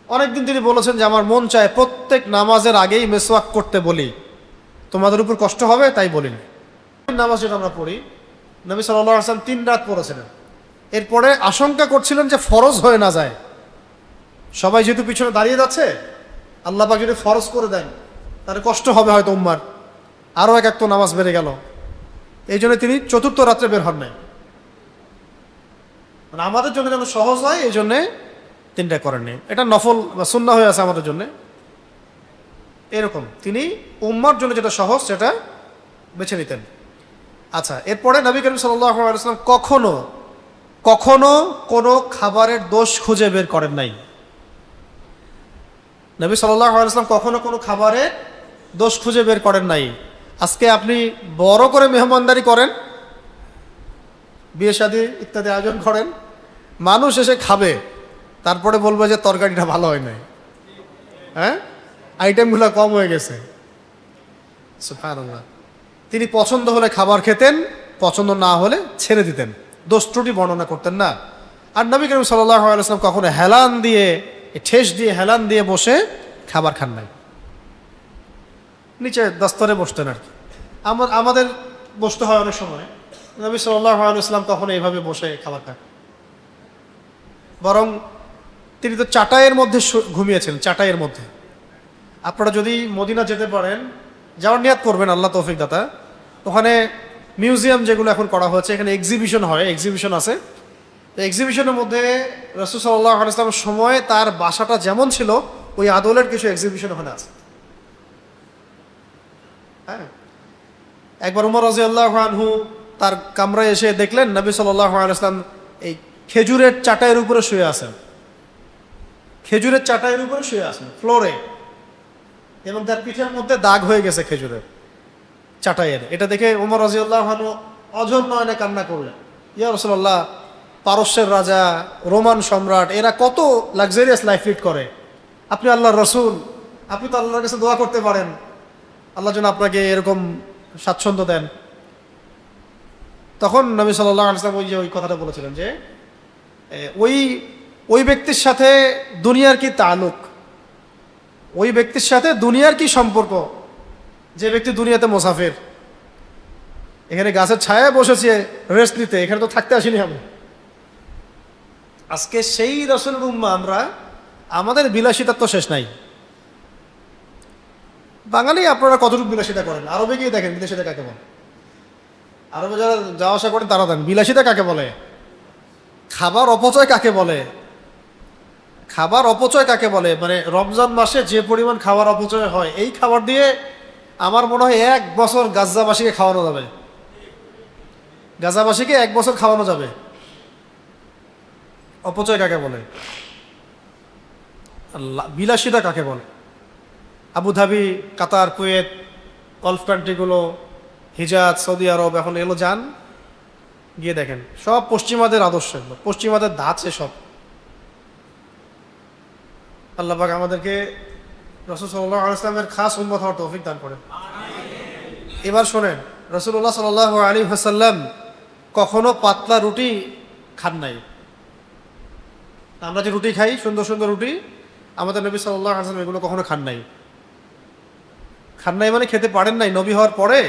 অনেকদিন তিনি বলেছেন যে আমার মন চায় প্রত্যেক নামাজের আগেই মেসওয়াক করতে বলি, তোমাদের উপর কষ্ট হবে তাই বলি না। নামাজ যেটা আমরা পড়ি, নবী সাল্লাল্লাহু আলাইহি ওয়াসাল্লাম 3 রাত পড়েছিলেন। এরপরে আশঙ্কা করছিলেন যে ফরজ হয়ে না যায়, সবাই যেহেতু পিছনে দাঁড়িয়ে যাচ্ছে, আল্লাহ পাক যদি ফরজ করে দেন তাহলে কষ্ট হবে হয়তো উম্মার, আরও এক তো নামাজ বেড়ে গেল। এই জন্য তিনি চতুর্থ রাত্রে বের হন নাই। মানে আমাদের জন্য যেন সহজ হয় এই জন্যে তিনটা করেননি। এটা নফল বা সুন্নাহ হয়ে আছে আমাদের জন্য। এরকম তিনি উম্মার জন্য যেটা সহজ সেটা বেছে নিতেন। আচ্ছা, এরপরে নবী করিম সাল্লাল্লাহু আলাইহি ওয়াসাল্লাম কখনো কখনো কোনো খাবারের দোষ খুঁজে বের করেন নাই। নবী সাল্লাল্লাহু আলাইহি ওয়াসাল্লাম কখনো কোনো খাবারের দোষ খুঁজে বের করেন নাই। আজকে আপনি বড় করে মেহমানদারি করেন, বিয়ে শাদী ইত্যাদি আয়োজন করেন, মানুষ এসে খাবে, তারপরে বলবে যে তরকারিটা ভালো হয় নাই, হ্যাঁ, আইটেমগুলো কম হয়ে গেছে। সুবহানাল্লাহ। তিনি পছন্দ হলে খাবার খেতেন, পছন্দ না হলে ছেড়ে দিতেন, দোষ ত্রুটি বর্ণনা করতেন না। আর নবী করিম সাল্লাল্লাহু আলাইহি ওয়াসাল্লাম কখনো হেলান দিয়ে, ঠেস দিয়ে, হেলান দিয়ে বসে খাবার খান নাই। নিচে দস্তরে বসতেন আর কি। আমাদের বসতে হয় অনেক সময়, নবী সাল্লাল্লাহু আলাইহি ওয়াসাল্লাম কখনো এইভাবে বসে খাবার খান। বরং তিনি তো চাটাইয়ের মধ্যে ঘুমিয়েছেন, চাটাইয়ের মধ্যে। আপনারা যদি মদিনা যেতে পারেন, যাওয়ার নিয়াত করবেন, আল্লাহ তৌফিক দাতা। ওখানে মিউজিয়াম যেগুলো এখন করা হয়েছে, এখানে এক্সিবিশন হয়, এক্সিবিশন আছে। তো এক্সিবিশনের মধ্যে রাসূল সাল্লাল্লাহু আলাইহি ওয়াসাল্লামের সময় তার বাসাটা যেমন ছিল ওই আদলের কিছু এক্সিবিশন ওখানে আছে। হ্যাঁ, একবার উমর রাদিয়াল্লাহু আনহু তার কামরায় এসে দেখলেন নবী সাল্লাল্লাহু আলাইহি ওয়াসাল্লাম এই খেজুরের চাটাইয়ের উপরে শুয়ে আছেন, খেজুরের চাটাইয়ের উপরে শুয়ে আছেন ফ্লোরে, এবং তার পিঠের মধ্যে দাগ হয়ে গেছে খেজুরের চাটাইয়ের। এটা দেখে উমর রাদিয়াল্লাহু আনহু অঝর নয়নে কান্না করলেন, ইয়া রাসূলুল্লাহ, পারস্যের রাজা, রোমান সম্রাট, এরা কত লাক্সারিয়াস লাইফ লিড করে, আপনি আল্লাহর রাসূল, আপনি তো আল্লাহর কাছে দোয়া করতে পারেন, আল্লাহ যেন আপনাকে এরকম স্বাচ্ছন্দ্য দেন। তখন নবী সাল্লাল্লাহু আলাইহি ওয়াসাল্লাম ওই কথাটা বলেছিলেন যে ওই ব্যক্তির সাথে দুনিয়ার কি তাল্লুক, ওই ব্যক্তির সাথে দুনিয়ার কি সম্পর্ক, যে ব্যক্তি দুনিয়াতে মুসাফির, এখানে গাছের ছায়ায় বসেছে রেস্ট নিতে, এখানে তো থাকতে আসিনি আমি। আজকে সেই রাসূলের উম্মাহ আমরা, আমাদের বিলাসিতার তো শেষ নাই। বাঙালি আপনারা কতটুকু বিলাসিতা করেন, আরবে গিয়ে দেখেন বিলাসিতা কাকে বলে। আরবে যারা যাওয়া আসা করেন তারা দেন বিলাসিতা কাকে বলে, খাবার অপচয় কাকে বলে, খাবার অপচয় কাকে বলে। মানে রমজান মাসে যে পরিমাণ খাবার অপচয় হয়, এই খাবার দিয়ে আমার মনে হয় 1 বছর গাজাবাসীকে খাওয়ানো যাবে, গাজাবাসীকে 1 বছর খাওয়ানো যাবে। অপচয় কাকে বলে, বিলাসিতা কাকে বলে। আবুধাবি, কাতার, কুয়েত, গলফ কান্ট্রিগুলো, হিজাজ, সৌদি আরব, এখন এগুলো যান, গিয়ে দেখেন সব পশ্চিমাদের আদর্শ, পশ্চিমাদের ধাঁচে সব। আল্লাহ পাক আমাদেরকে রাসূল সাল্লাল্লাহু আলাইহি ওয়াসাল্লামের খাস উম্মত হওয়ার তৌফিক দান করেন। এবার শোনেন, রাসূলুল্লাহ সাল্লাল্লাহু আলাইহি ওয়াসাল্লাম কখনো পাতলা রুটি খান নাই। আমরা যে রুটি খাই, সুন্দর সুন্দর রুটি, আমাদের নবী সাল্লাল্লাহু আলাইহি ওয়াসাল্লাম এগুলো কখনো খান নাই। খান নাই মানে খেতে পারেন নাই। নবী হওয়ার পরে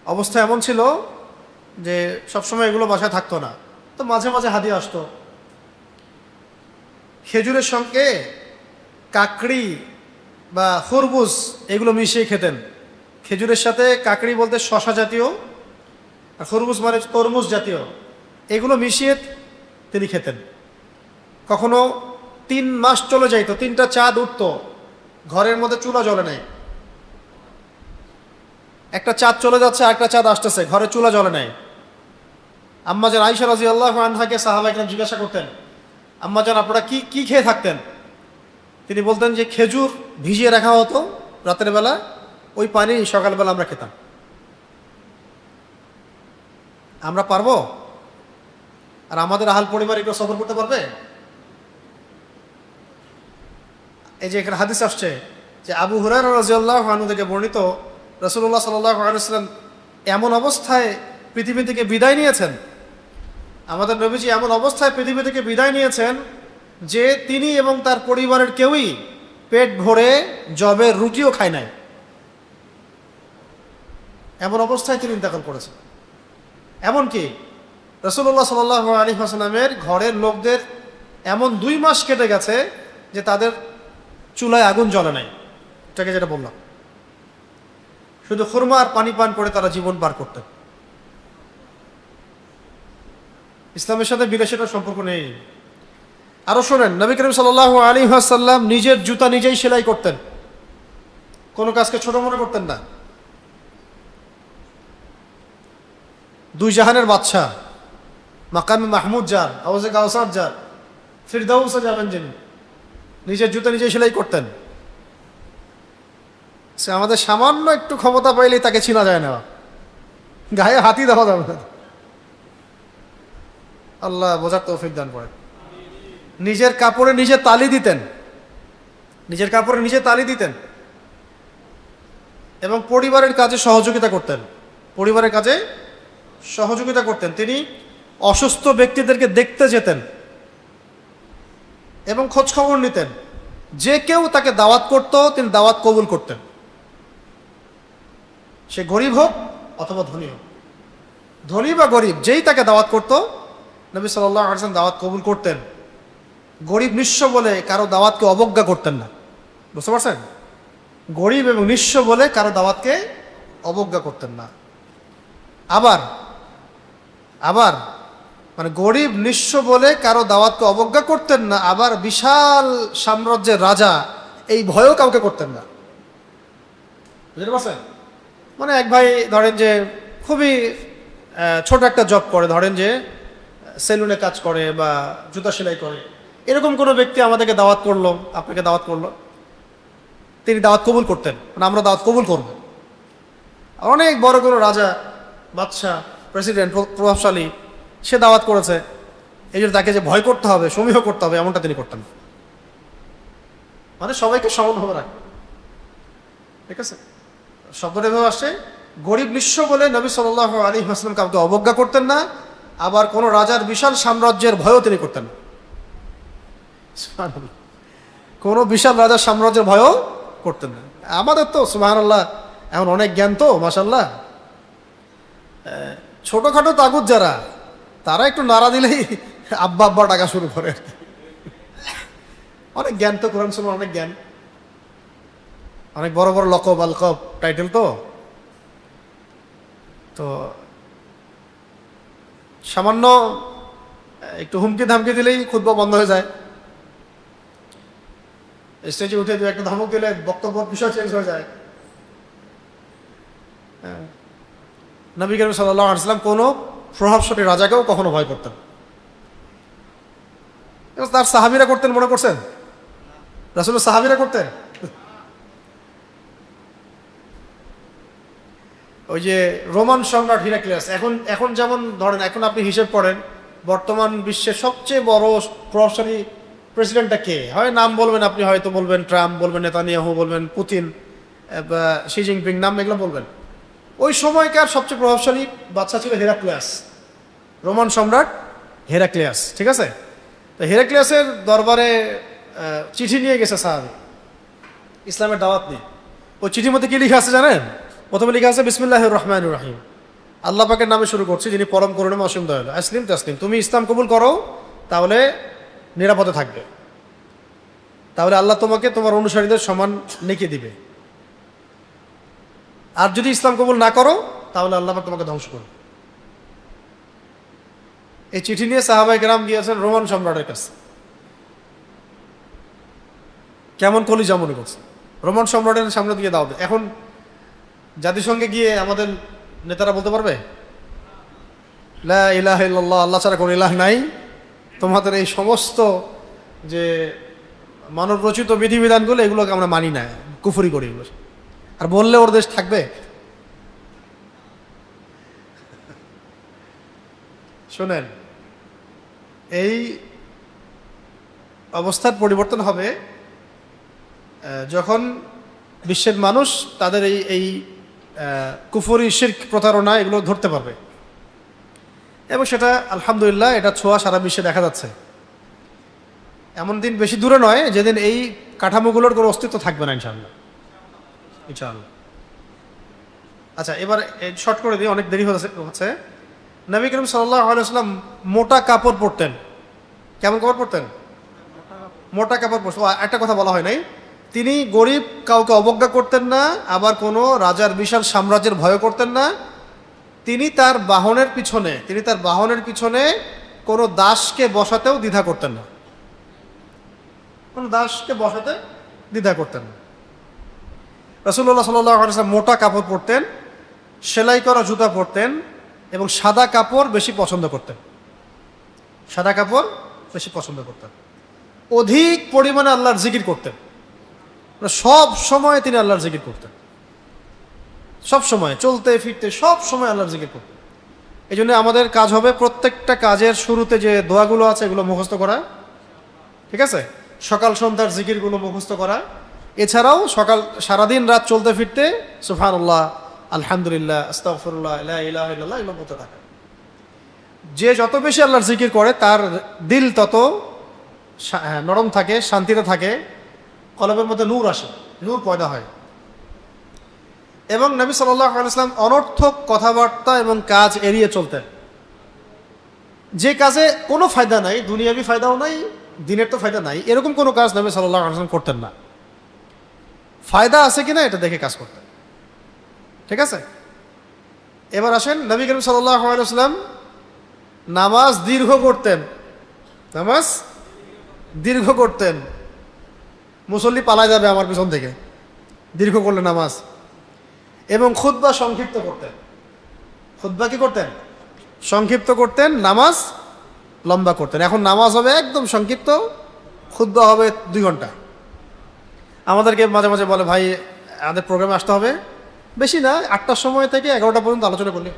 অবস্থা এমন ছিল যে সবসময় এগুলো বাসায় থাকতো না, তো মাঝে মাঝে হাদিয়া আসতো। খেজুরের সঙ্গে কাকড়ি বা খরবুজ এগুলো মিশিয়ে খেতেন। খেজুরের সাথে কাকড়ি বলতে শশা জাতীয়, আর খরবুজ মানে তরমুজ জাতীয়, এগুলো মিশিয়ে তিনি খেতেন। কখনো 3 মাস চলে যাইতো, 3টা চাঁদ উঠতো, ঘরের মধ্যে চুলা জ্বলে নাই। একটা চাঁদ চলে যাচ্ছে, আরেকটা চাঁদ আসতেছে, ঘরে চুলা জ্বলে নাই। আম্মাজান আয়েশা রাদিয়াল্লাহু আনহাকে সাহাবায়ে কেরাম জিজ্ঞাসা করতেন, আম্মাজান আপনারা কি কি খেয়ে থাকতেন? তিনি বলতেন যে খেজুর ভিজিয়ে রাখা হতো রাতের বেলা, ওই পানি সকালবেলা আমরা খেতাম। আমরা পারবো? আর আমাদের আহাল পরিবার এগুলো সফর করতে পারবে? এই যে এখানে হাদিস আসছে যে আবু হুরায়রা রাদিয়াল্লাহু আনহু থেকে বর্ণিত, রাসূলুল্লাহ সাল্লাল্লাহু আলাইহি ওয়াসাল্লাম এমন অবস্থায় পৃথিবী থেকে বিদায় নিয়েছেন, আমাদের নবীজি এমন অবস্থায় পৃথিবী থেকে বিদায় নিয়েছেন যে তিনি এবং তার পরিবারের কেউই পেট ভরে জবের রুটিও খায় নাই। এমন অবস্থায় তিনি ইন্তেকাল করেছেন। এমনকি রাসূলুল্লাহ সাল্লাল্লাহু আলাইহি ওয়াসাল্লামের ঘরের লোকদের এমন 2 মাস কেটে গেছে যে তাদের চুলায় আগুন জ্বলে নাই, এটাকে যেটা বললাম। শুধু খুরমা আর পানি পান করে তারা জীবন পার করতেন। ইসলামের সাথে বিদেশের সম্পর্ক নেই। আরো শোনেন, নবী করিম সাল্লাল্লাহু আলাইহি ওয়াসাল্লাম নিজের জুতা নিজেই সেলাই করতেন, কোনো কাজকে ছোট মনে করতেন না। দুই জাহানের বাদশা, মাকামে মাহমুদ যার, আওয়াজে কাউসার যার, ফিরদাউসে যাবেন যিনি, নিজের জুতা নিজেই সেলাই করতেন। সে আমাদের সামান্য একটু ক্ষমতা পাইলেই তাকে চিনা যায় না, গায়ে হাতি দেওয়া যাবে না। আল্লাহ বোঝার তৌফিক দান করেন। নিজের কাপড়ে নিজে তালি দিতেন, নিজের কাপড়ে নিজে তালি দিতেন এবং পরিবারের কাজে সহযোগিতা করতেন, পরিবারের কাজে সহযোগিতা করতেন। তিনি অসুস্থ ব্যক্তিদেরকে দেখতে যেতেন এবং খোঁজ খবর নিতেন। যে কেউ তাকে দাওয়াত করত তিনি দাওয়াত কবুল করতেন, সে গরিব হোক অথবা ধনী হোক, ধনী বা গরিব যেই তাকে দাওয়াত করত নবী সাল্লাল্লাহু আলাইহি ওয়াসাল্লাম দাওয়াত কবুল করতেন। গরিব নিঃস্ব বলে কারো দাওয়াতকে অবজ্ঞা করতেন না, বুঝতে পারছেন? গরিব এবং নিঃস্ব বলে কারো দাওয়াতকে অবজ্ঞা করতেন না। আবার আবার মানে গরিব নিঃস্ব বলে কারো দাওয়াতকে অবজ্ঞা করতেন না, আবার বিশাল সাম্রাজ্যের রাজা এই ভয়ও কাউকে করতেন না, বুঝতে পারছেন? মানে এক ভাই ধরেন যে খুবই ছোট একটা জব করে, ধরেন যে সেলুনে কাজ করে বা জুতা সেলাই করে, এরকম কোনো ব্যক্তি আমাদেরকে দাওয়াত করলো, আপনাকে দাওয়াত করলো, তিনি দাওয়াত কবুল করতেন, মানে আমরা দাওয়াত কবুল করব। অনেক বড় কোনো রাজা, বাদশাহ, প্রেসিডেন্ট, প্রভাবশালী, সে দাওয়াত করেছে, এই জন্য তাকে যে ভয় করতে হবে, সমীহ করতে হবে, এমনটা তিনি করতেন। মানে সবাইকে সমানভাবে রাখেন, ঠিক আছে? শব্দটা এভাবে আসছে, গরিব নিঃস্ব বলে নবী সাল্লাল্লাহু আলাইহি ওয়াসাল্লাম কাউকে অবজ্ঞা করতেন না, আবার কোন রাজার বিশাল সাম্রাজ্যের ভয়ও তিনি করতেন না। কোন বিশাল রাজার সাম্রাজ্যের ভয়ও করতেন না। আমাদের তো সুবহানাল্লাহ এখন অনেক জ্ঞান, তো মাশাআল্লাহ, ছোটখাটো তাগুত যারা, তারা একটু নাড়া দিলেই আব্বা আব্বা ডাকা শুরু করে। অনেক জ্ঞান তো, কোরআন সুন্নাহ অনেক জ্ঞান, অনেক বড় বড় লকব আলকব টাইটেল, তো সামান্য একটু হুমকি ধামকি দিলেই খুতবা বন্ধ হয়ে যায়। স্টেজে উঠে একটা ধমক দিলে বক্তব্য বিষয় চেঞ্জ হয়ে যায়। নবী করিম সাল্লাল্লাহু আলাইহি ওয়াসাল্লাম কোনো প্রভাবশালী রাজাকেও কখনো ভয় করতেন। তার সাহাবীরা করতেন, মনে করছেন? রাসূলের সাহাবীরা করতেন। ওই যে রোমান সম্রাট হিরাক্লিয়াস, এখন যেমন ধরেন, এখন আপনি হিসেব করেন বর্তমান বিশ্বের সবচেয়ে বড় প্রভাবশালী প্রেসিডেন্টটা কে? হয় নাম বলবেন আপনি, হয়তো বলবেন ট্রাম্প, বলবেন নেতানিয়াহু, বলবেন পুতিন বা শি জিনপিং, নাম এগুলো বলবেন। ওই সময়কার সবচেয়ে প্রভাবশালী বাদশা ছিল হেরাক্লিয়াস, রোমান সম্রাট হেরাক্লিয়াস, ঠিক আছে? তো হেরাক্লিয়াসের দরবারে চিঠি নিয়ে গেছে সাহাবী, ইসলামের দাওয়াত নিয়ে। ওই চিঠির মধ্যে কি লেখা আছে জানেন? প্রথমে লেখা আছে বিসমিল্লাহির রহমানির রহিম, আল্লাহ পাকের নামে শুরু করছি যিনি পরম করুণাময় অসীম দয়ালু। আসলিম তাসলিম, তুমি ইসলাম কবুল করো তাহলে নিরাপদে থাকবে, তাহলে আল্লাহ তোমাকে তোমার অনুসারীদের সমান নেকি দিবে, আর যদি ইসলাম কবুল না করো তাহলে আল্লাহ পাক তোমাকে ধ্বংস করবে। এই চিঠি নিয়ে সাহাবায়ে কেরাম গিয়েছেন রোমান সম্রাটের কাছে। কেমন কলিজা মনে করছে, রোমান সম্রাটের সামনে দিয়ে দাও। এখন জাতিসংঘে গিয়ে আমাদের নেতারা বলতে পারবে লা ইলাহা ইল্লাল্লাহ, আল্লাহ ছাড়া কোনো ইলাহ নাই, তোমাদের এই সমস্ত যে মানব রচিত বিধিবিধানগুলো এগুলোকে আমরা মানি না, কুফরি করি এগুলো, আর বললে ওর দেশ থাকবে? শোনেন, এই অবস্থার পরিবর্তন হবে যখন বিশ্বের মানুষ তাদের এই কুফরি, শিরক, প্রতারণা এগুলো ধরতে পারবে, এবং সেটা আলহামদুলিল্লাহ এটা ছোঁয়া সারা বিশ্বে দেখা যাচ্ছে। এমন দিন বেশি দূরে নয় যেদিন এই কাঠামোগুলোর কোনো অস্তিত্ব থাকবে না, ইনশাআল্লাহ, ইনশাআল্লাহ। আচ্ছা, এবার শর্ট করে দিই, অনেক দেরি হচ্ছে। নবী করিম সাল্লাল্লাহু আলাইহি ওয়াসাল্লাম মোটা কাপড় পরতেন। কেমন কাপড় পরতেন? মোটা কাপড় পরতেন। একটা কথা বলা হয় নাই, তিনি গরিব কাউকে অবজ্ঞা করতেন না, আবার কোনো রাজার বিশাল সাম্রাজ্যের ভয় করতেন না। তিনি তার বাহনের পিছনে কোনো দাসকে বসাতেও দ্বিধা করতেন না, কোনো দাসকে বসাতে দ্বিধা করতেন না। রাসূলুল্লাহ সাল্লাল্লাহু আলাইহি ওয়াসাল্লাম মোটা কাপড় পরতেন, সেলাই করা জুতা পরতেন এবং সাদা কাপড় বেশি পছন্দ করতেন। সাদা কাপড় বেশি পছন্দ করতেন। অধিক পরিমাণে আল্লাহর জিকির করতেন। সব সময় তিনি আল্লাহর জিকির করতেন, সব সময়, চলতে ফিরতে সব সময় আল্লাহর জিকির করতেন। এই জন্য আমাদের কাজ হবে প্রত্যেকটা কাজের শুরুতে যে দোয়াগুলো আছে এগুলো মুখস্থ করা, ঠিক আছে? সকাল সন্ধ্যার জিকিরগুলো মুখস্থ করা। এছাড়াও সারাদিন রাত চলতে ফিরতে সুবহানাল্লাহ, আলহামদুলিল্লাহ, আস্তাগফিরুল্লাহ, লা ইলাহা ইল্লাল্লাহ এগুলো বলতে থাকে। যে যত বেশি আল্লাহর জিকির করে তার দিল তত নরম থাকে, শান্তিতে থাকে, কলবের মধ্যে নূর আসে, নূর পয়দা হয়। এবং নবী সাল্লাল্লাহু আলাইহি ওয়াসাল্লাম অনর্থক কথাবার্তা এবং কাজ এড়িয়ে চলতেন। যে কাজে কোনো ফায়দা নাই, দুনিয়াবি ফায়দাও নাই, দিনের তো ফায়দা নাই, এরকম কোনো কাজ নবী সাল্লাল্লাহু আলাইহি ওয়াসাল্লাম করতেন না। ফায়দা আছে কিনা এটা দেখে কাজ করতেন, ঠিক আছে? এবার আসেন, নবী করিম সাল্লাল্লাহু আলাইহি ওয়াসাল্লাম নামাজ দীর্ঘ করতেন। মুসল্লি পালায় যাবে আমার পিছন থেকে দীর্ঘ করলে নামাজ। এবং খুতবা সংক্ষিপ্ত করতেন। খুতবা কি করতেন? সংক্ষিপ্ত করতেন, নামাজ লম্বা করতেন। এখন নামাজ হবে একদম সংক্ষিপ্ত, খুতবা হবে 2 ঘন্টা। আমাদেরকে মাঝে মাঝে বলে, ভাই আমাদের প্রোগ্রামে আসতে হবে, বেশি না 8টার সময় থেকে 11টা পর্যন্ত আলোচনা করলে।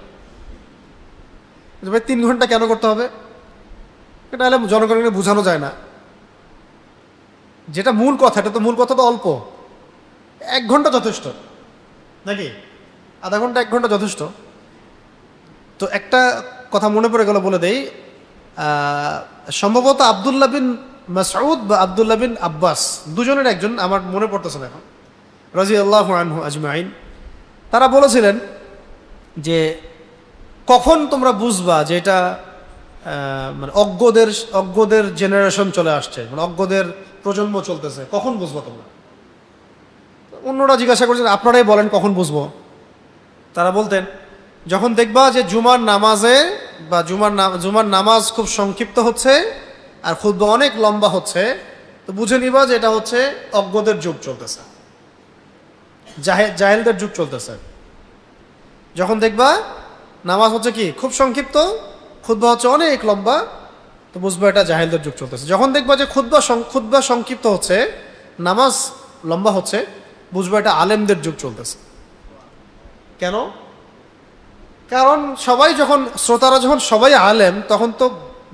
ভাই 3 ঘন্টা কেন করতে হবে? এটা হলে জনগণকে বোঝানো যায় না। যেটা মূল কথা, এটা তো মূল কথা তো অল্প, 1 ঘন্টা যথেষ্ট নাকি? আধা ঘন্টা 1 ঘন্টা যথেষ্ট। তো একটা কথা মনে পড়ে গেল, বলে দেই। সম্ভবত আব্দুল্লাহ বিন মাসউদ বা আব্দুল্লাহ বিন আব্বাস, দুজনের একজন, আমার মনে পড়তেছে না এখন, রাদিয়াল্লাহু আনহু আজমাইন। তারা বলেছিলেন যে কখন তোমরা বুঝবা যে এটা মানে অজ্ঞদের জেনারেশন চলে আসছে, মানে অজ্ঞদের প্রজন্ম চলতেছে, কখন বুঝবো তোমরা? অন্যরা জিজ্ঞাসা করছেন, আপনারাই বলেন কখন বুঝবো? তারা বলতেন, যখন দেখবা যে জুমার নামাজে বা জুমার নামাজ খুব সংক্ষিপ্ত হচ্ছে আর খুতবা অনেক লম্বা হচ্ছে, তো বুঝে নিবা যে এটা হচ্ছে অজ্ঞদের যুগ চলতেছে, জাহেলদের যুগ চলতেছে। যখন দেখবা নামাজ হচ্ছে কি খুব সংক্ষিপ্ত, খুতবা হচ্ছে অনেক লম্বা, তো বুঝবা এটা জাহেলদের যুগ চলতেছে। যখন দেখবা যে খুতবা সংক্ষিপ্ত হচ্ছে, নামাজ লম্বা হচ্ছে, বুঝবা এটা আলেমদের যুগ চলতেছে। কেন? কারণ শ্রোতারা যখন সবাই আলেম, তখন তো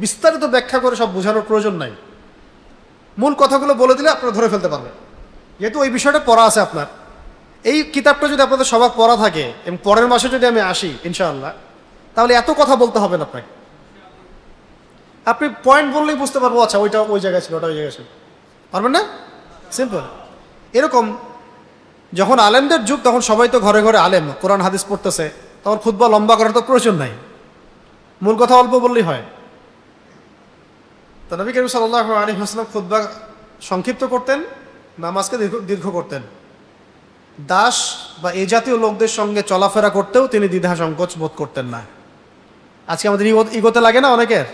বিস্তারিত ব্যাখ্যা করে সব বোঝানোর প্রয়োজন নাই। মূল কথাগুলো বলে দিলে আপনারা ধরে ফেলতে পারবেন, যেহেতু ওই বিষয়টা পড়া আছে আপনার। এই কিতাবটা যদি আপনাদের সবার পড়া থাকে এবং পরের মাসে যদি আমি আসি ইনশাআল্লাহ, তাহলে এত কথা বলতে হবে না আপনাকে। আপনি পয়েন্ট বললেই বুঝতে পারবো, আচ্ছা ওইটা ওই জায়গায় ছিল, ওটা ওই জায়গায় ছিল, পারবেন না? সিম্পল। এরকম যখন আলেমদের যুগ, তখন সবাই তো ঘরে ঘরে আলেম, কোরআন হাদিস পড়তেছে, তখন খুতবা লম্বা করার তো প্রয়োজন নাই, মূল কথা অল্প বললেই হয়। তো নবী করিম সাল্লাল্লাহু আলাইহি ওয়াসাল্লাম খুতবা সংক্ষিপ্ত করতেন, নামাজকে দীর্ঘ করতেন। দাস বা এই জাতীয় লোকদের সঙ্গে চলাফেরা করতেও তিনি দ্বিধা সংকোচ বোধ করতেন না। আজকে আমাদের ইগোতে লাগে না অনেকের?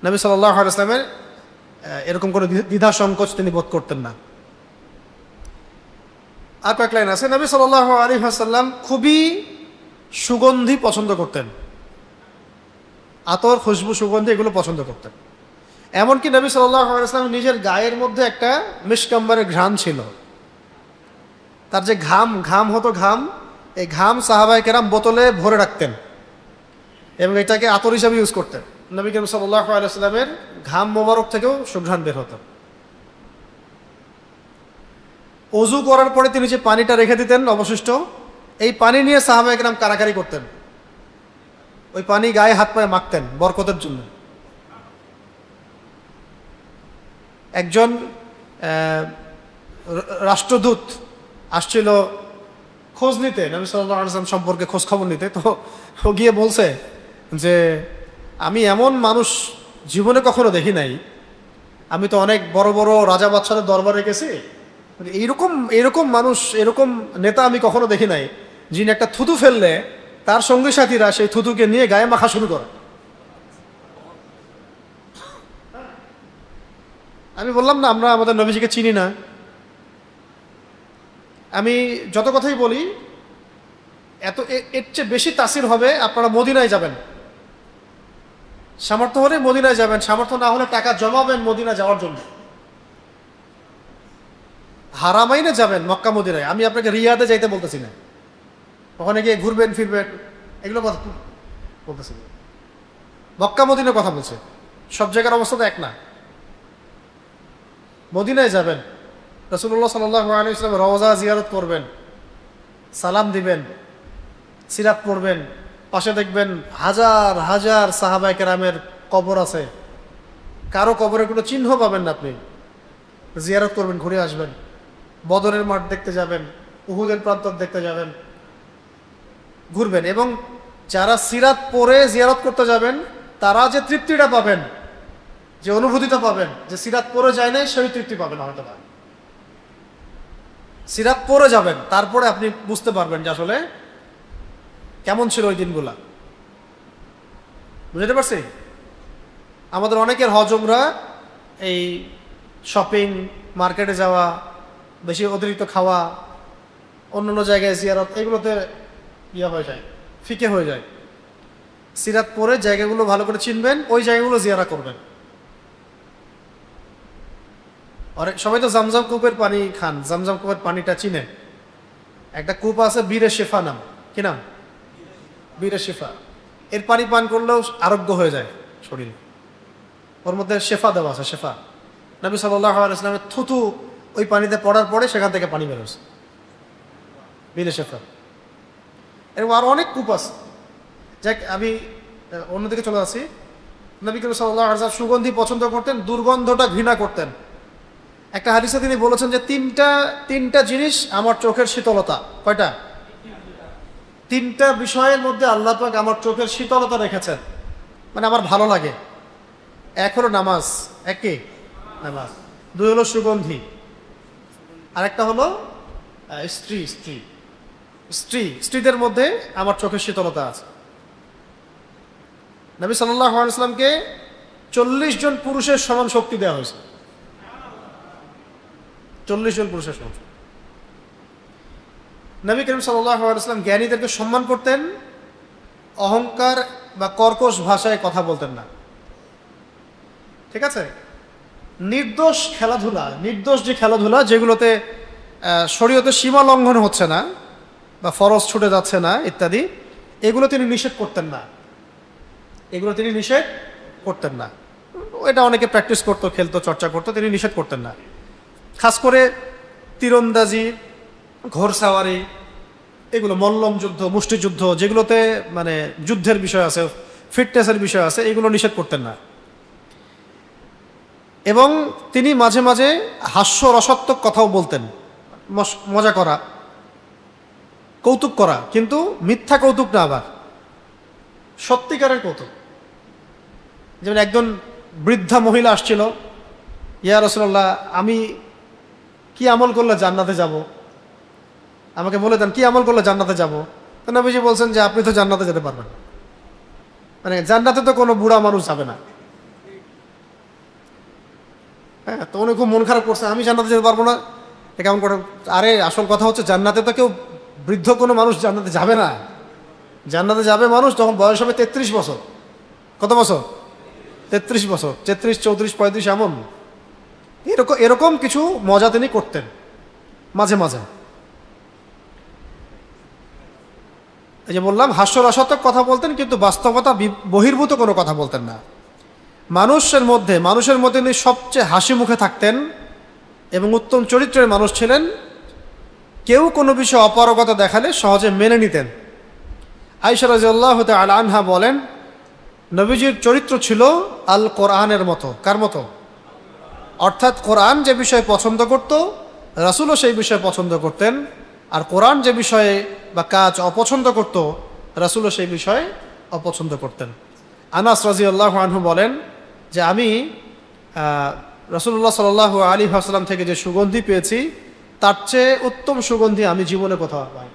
নবী সাল্লাল্লাহু আলাইহি ওয়াসাল্লামের এরকম কোনো দ্বিধা সংকোচ তিনি বোধ করতেন না। আর কয়েক লাইন আছে। নবী সাল্লাল্লাহু আলাইহি ওয়াসাল্লাম খুবই সুগন্ধি পছন্দ করতেন, আতর, খুশবু, সুগন্ধি এগুলো পছন্দ করতেন। এমনকি নবী সাল্লাল্লাহু আলাইহি ওয়াসাল্লাম নিজের গায়ের মধ্যে একটা মিশকাম্বারের ঘ্রাণ ছিল। তার যে ঘাম হতো, এই ঘাম সাহাবায়ে কেরাম বোতলে ভরে রাখতেন এবং এটাকে আতর হিসাবে ইউজ করতেন। নবী করিম সাল্লাল্লাহু আলাইহি ওয়াসাল্লামের ঘাম মোবারক থেকেও সুঘ্রাণ বের হতো। ওযু করার পরে তিনি যে পানিটা রেখে দিতেন অবশিষ্ট, এই পানি নিয়ে সাহাবায়ে কেরাম কারাকারি করতেন, ওই পানি গায়ে হাত পায়ে মাখতেন বরকতের জন্য। একজন রাষ্ট্রদূত আসছিল খোঁজ নিতে, নবী সাল্লাল্লাহু আলাইহি ওয়াসাল্লাম সম্পর্কে খোঁজ খবর নিতে। তো ও গিয়ে বলছে যে আমি এমন মানুষ জীবনে কখনো দেখি নাই, আমি তো অনেক বড় বড় রাজা বাদশাদের দরবারে গেছি, মানে এইরকম এরকম মানুষ, এরকম নেতা আমি কখনো দেখি নাই, যিনি একটা থুতু ফেললে তার সঙ্গী সাথীরা সেই থুতুকে নিয়ে গায়ে মাখা শুরু করে। আমি বললাম না আমরা আমাদের নবীজিকে চিনি না। আমি যত কথাই বলি এত এর চেয়ে বেশি তাসির হবে আপনারা মদিনায় যাবেন। সামর্থ্য হলে মদিনায় যাবেন, সামর্থ্য না হলে টাকা জমাবেন মদিনা যাওয়ার জন্য। হারামাইনে যাবেন, মক্কা মদিনায়। আমি আপনাকে রিয়াদে যাইতে বলতেছি না, ওখানে গিয়ে ঘুরবেন ফিরবেন এগুলো কথা বলতেছি না। মক্কা মদিনার কথা বলছে, সব জায়গার অবস্থা তো এক না। মদিনায় যাবেন, রাসূলুল্লাহ সাল্লাল্লাহু আলাইহি ওয়াসাল্লাম রওজা জিয়ারত করবেন, সালাম দিবেন, সিরাত পড়বেন। পাশে দেখবেন হাজার হাজার সাহাবায়ে কেরামের কবর আছে, কারো কবরের কোনো চিহ্ন পাবেন না। আপনি জিয়ারত করবেন, ঘুরে আসবেন। বদরের মাঠ দেখতে যাবেন, উহুদের প্রান্তর দেখতে যাবেন, ঘুরবেন। এবং যারা সিরাত পড়ে জিয়ারত করতে যাবেন তারা যে তৃপ্তিটা পাবেন, যে অনুভূতিটা পাবেন, যে সিরাত পড়ে যায় নাই সেই তৃপ্তি পাবেন হয়তো না। সিরাত পড়ে যাবেন, তারপরে আপনি বুঝতে পারবেন যে আসলে কেমন ছিল ওই দিনগুলা। বুঝতে পারছি? আমাদের অনেকের হজ উমরা এই শপিং, মার্কেটে যাওয়া, বেশি অতিরিক্ত খাওয়া, অন্যান্য জায়গায় জিয়ারত, এগুলোতে ইয়ে হয়ে যায়, ফিকে হয়ে যায়। সিরাত পরে জায়গাগুলো ভালো করে চিনবেন, ওই জায়গাগুলো জিয়ারা করবেন। অনেক সবাই তো জামজাম কূপের পানি খান, জামজাম কূপের পানিটা চিনেন। একটা কূপ আছে বীরে শেফা নাম, কি নাম? বীরে শেফা। এর পানি পান করলেও আরোগ্য হয়ে যায় শরীর, ওর মধ্যে শেফা দেওয়া আছে, শেফা। নবী সাল্লাল্লাহু আলাইহি ওয়াসাল্লামের থুতু ওই পানিতে পড়ার পরে সেখান থেকে পানি বেরোছে, বীরে শেফা। এরকম আরো অনেক কূপ আছে। যাক, আমি অন্যদিকে চলে আসি। নবী করিম সাল্লাল্লাহু আলাইহি ওয়াসাল্লাম সুগন্ধি পছন্দ করতেন, দুর্গন্ধটা ঘৃণা করতেন। একটা হাদিসে তিনি বলেছেন যে তিনটা জিনিস আমার চোখের শীতলতা। কয়টা? তিনটা বিষয়ের মধ্যে আল্লাহ পাক আমার চোখের শীতলতা রেখেছেন, মানে আমার ভালো লাগে। এক হলো নামাজ, এক কি? নামাজ। দুই হলো সুগন্ধি, আরেকটা হলো স্ত্রীদের মধ্যে আমার চোখের শীতলতা আছে। নবী সাল্লাল্লাহু আলাইহি ওয়াসাল্লামকে 40 জন পুরুষের সমান শক্তি দেওয়া হয়েছে। 40 জন পুরুষের সমান। নবী করিম সাল্লাল্লাহু আলাইহি ওয়াসাল্লাম জ্ঞানীদেরকে সম্মান করতেন, অহংকার বা কর্কশ ভাষায় কথা বলতেন না। ঠিক আছে? নির্দোষ যে খেলাধুলা যেগুলোতে শরীয়তের সীমা লঙ্ঘন হচ্ছে না বা ফরজ ছুটে যাচ্ছে না ইত্যাদি, এগুলো তিনি নিষেধ করতেন না। এটা অনেকে প্র্যাকটিস করতো, খেলতো, চর্চা করতো, তিনি নিষেধ করতেন না। খাস করে তীরন্দাজি, ঘোড়সাওয়ারি, এগুলো মল্লম যুদ্ধ, মুষ্টিযুদ্ধ, যেগুলোতে মানে যুদ্ধের বিষয় আছে, ফিটনেসের বিষয় আছে, এগুলো নিষেধ করতেন না। এবং তিনি মাঝে মাঝে হাস্যরসাত্মক কথাও বলতেন, মজা করা, কৌতুক করা, কিন্তু মিথ্যা কৌতুক না, আবার সত্যিকারের কৌতুক। যেমন একজন বৃদ্ধা মহিলা আসছিল, ইয়া রাসূলুল্লাহ, আমি কি আমল করলে জান্নাতে যাব? আমাকে বলে দেন কি আমল করলে জান্নাতে যাব। তো নবীজি বলছেন যে আপনি তো জান্নাতে যেতে পারবেন, মানে জান্নাতে তো কোনো বুড়া মানুষ যাবে না। হ্যাঁ, তো উনি খুব মন খারাপ করছে, আমি জান্নাতে যেতে পারবো না, কেমন করে? আরে আসল কথা হচ্ছে জান্নাতে তো কেউ বৃদ্ধ কোনো মানুষ জান্নাতে যাবে না। জান্নাতে যাবে মানুষ যখন বয়স হবে 33 বছর। কত বছর? 33 বছর, 33, 34, 35, এমন। এরকম কিছু মজা তিনি করতেন মাঝে মাঝে। এই যে বললাম, হাস্যরসাত্মক কথা বলতেন, কিন্তু বাস্তবতা বহির্ভূত কোনো কথা বলতেন না। মানুষের মধ্যে তিনি সবচেয়ে হাসি মুখে থাকতেন এবং উত্তম চরিত্রের মানুষ ছিলেন। কেউ কোনো বিষয়ে অপারগতা দেখালে সহজে মেনে নিতেন। আয়েশা রাদিয়াল্লাহু তাআলা আনহা বলেন, নবীজির চরিত্র ছিল আল কোরআনের মতো। কার মতো? অর্থাৎ কোরআন যে বিষয়ে পছন্দ করত, রাসূলও সেই বিষয়ে পছন্দ করতেন। আর কোরআন যে বিষয়ে বা কাজ অপছন্দ করত, রাসূলও সেই বিষয়ে অপছন্দ করতেন। আনাস রাদিয়াল্লাহু আনহু বলেন যে আমি রাসূলুল্লাহ সাল্লাল্লাহু আলাইহি ওয়াসাল্লাম থেকে যে সুগন্ধি পেয়েছি, তার চেয়ে উত্তম সুগন্ধি আমি জীবনে কোথাও পাই।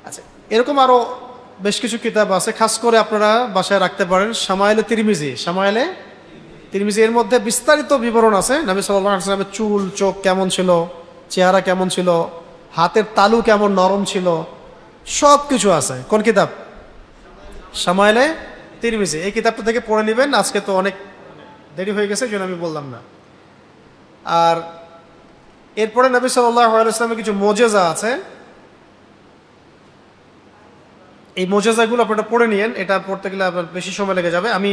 আচ্ছা, এরকম আরো বেশ কিছু কিতাব আছে, খাস করে আপনারা বাসায় রাখতে পারেন। শামায়েলে তিরমিজি, এর মধ্যে বিস্তারিত বিবরণ আছে নবী সাল্লাল্লাহু আলাইহি ওয়াসাল্লামের চুল, চোখ কেমন ছিল, চেহারা কেমন ছিল, হাতের তালু কেমন নরম ছিল, সব কিছু আছে। কোন কিতাব? শামায়েলে তিরমিজি। এই কিতাবটা থেকে পড়ে নেবেন। আজকে তো অনেক দেরি হয়ে গেছে, জন্য আমি বললাম না। আর এরপরে নবী সাল্লাল্লাহু আলাইহি ওয়াসাল্লামের কিছু মুজিজা আছে, এই মুজিজাগুলো আপনারা পড়ে নিয়েন। এটা পড়তে গেলে আপনার বেশি সময় লেগে যাবে। আমি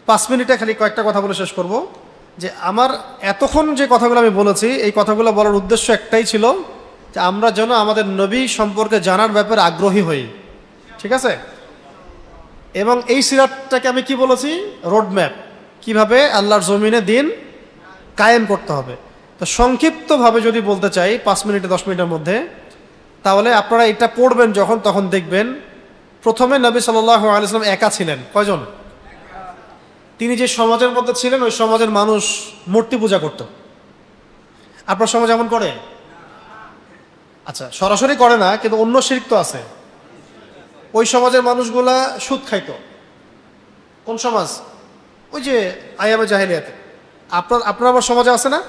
5 মিনিটে খালি কয়েকটা কথা বলে শেষ করব। যে আমার এতক্ষণ যে কথাগুলো আমি বলেছি, এই কথাগুলো বলার উদ্দেশ্য একটাই ছিল যে আমরা যেন আমাদের নবী সম্পর্কে জানার ব্যাপারে আগ্রহী হই, ঠিক আছে? এবং এই সিরাতটাকে আমি কি বলেছি? রোডম্যাপ, কিভাবে আল্লাহর জমিনে দিন কায়েম করতে হবে। তো সংক্ষিপ্তভাবে যদি বলতে চাই 5 মিনিটে 10 মিনিটের মধ্যে, তাহলে আপনারা এটা পড়বেন যখন, তখন দেখবেন প্রথমে নবী সাল্লাল্লাহু আলাইহি ওয়াসাল্লাম একা ছিলেন। কয়জন? তিনি যে সমাজের মধ্যে ছিলেন, ওই সমাজের মানুষ মূর্তি পূজা করত। আপনার সমাজ এমন করে? আচ্ছা, সরাসরি করে না, কিন্তু অন্য শিরক তো আছে। ওই সমাজের মানুষগুলা সুদ খাইত। কোন সমাজ? ওই যে আইয়ামে জাহেলিয়াতে। আপনার আমার সমাজে আছে না?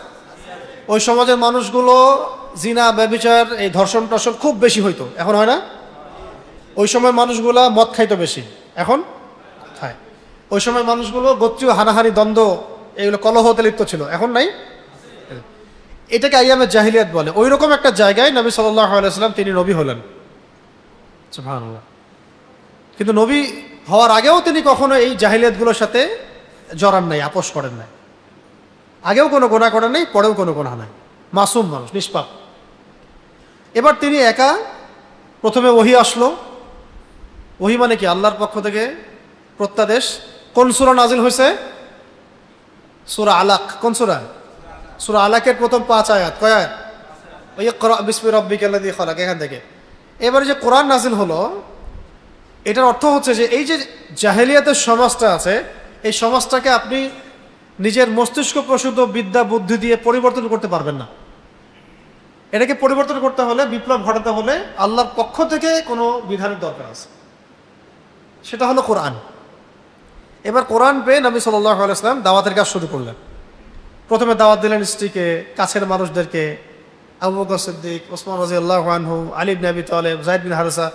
ওই সমাজের মানুষগুলো জিনা, ব্যভিচার, এই ধর্ষণ টর্ষণ খুব বেশি হইতো। এখন হয় না? ওই সময় মানুষগুলা মদ খাইতো বেশি, এখন খায়। ওই সময় মানুষগুলো গোত্রীয় হানাহানি, দ্বন্দ্ব, এগুলো কলহতে লিপ্ত ছিল, এখন নাই। এটাকে আইয়ামে জাহিলিয়াত বলে। ওই রকম একটা জায়গায় নবী সাল্লাল্লাহু আলাইহি ওয়াসাল্লাম তিনি নবী হলেন। সুবহানাল্লাহ। কিন্তু নবী হওয়ার আগেও তিনি কখনো এই জাহিলিয়াতগুলোর সাথে জড়ান নাই, আপোষ করেন নাই। আগেও কোনো গুনাহ করেন নাই, পরেও কোনো গুনাহ নাই, মাসুম মানুষ, নিষ্পাপ। এবার তিনি একা, প্রথমে ওহী আসলো। ওহী মানে কি? আল্লাহর পক্ষ থেকে প্রত্যাদেশ। কোন সূরা নাজিল হয়েছে? সূরা আলাক। কোন সূরা? সূরা আলাকের প্রথম 5 আয়াত। কয় আয়াত? ইকরা বিসমি রাব্বিকাল্লাযী খালাক, এখান থেকে। এবারে যে কোরআন নাজিল হলো, এটার অর্থ হচ্ছে যে এই যে জাহেলিয়াতের সমাজটা আছে, এই সমাজটাকে আপনি নিজের মস্তিষ্ক প্রসূত বিদ্যা বুদ্ধি দিয়ে পরিবর্তন করতে পারবেন না। এটাকে পরিবর্তন করতে হলে, বিপ্লব ঘটাতে হলে আল্লাহর পক্ষ থেকে কোনো বিধানের দরকার আছে, সেটা হলো কোরআন। এবার কোরআন পেয়ে নবী সাল্লাল্লাহু আলাইহি ওয়াসাল্লাম দাওয়াতের কাজ শুরু করলেন। প্রথমে দাওয়াত দিলেন স্ত্রীকে, কাছের মানুষদেরকে, আবু বকর সিদ্দিক, ওসমান রাদিয়াল্লাহু আনহু, আলী ইবনে আবি তালেব, যায়েদ বিন হারেসা।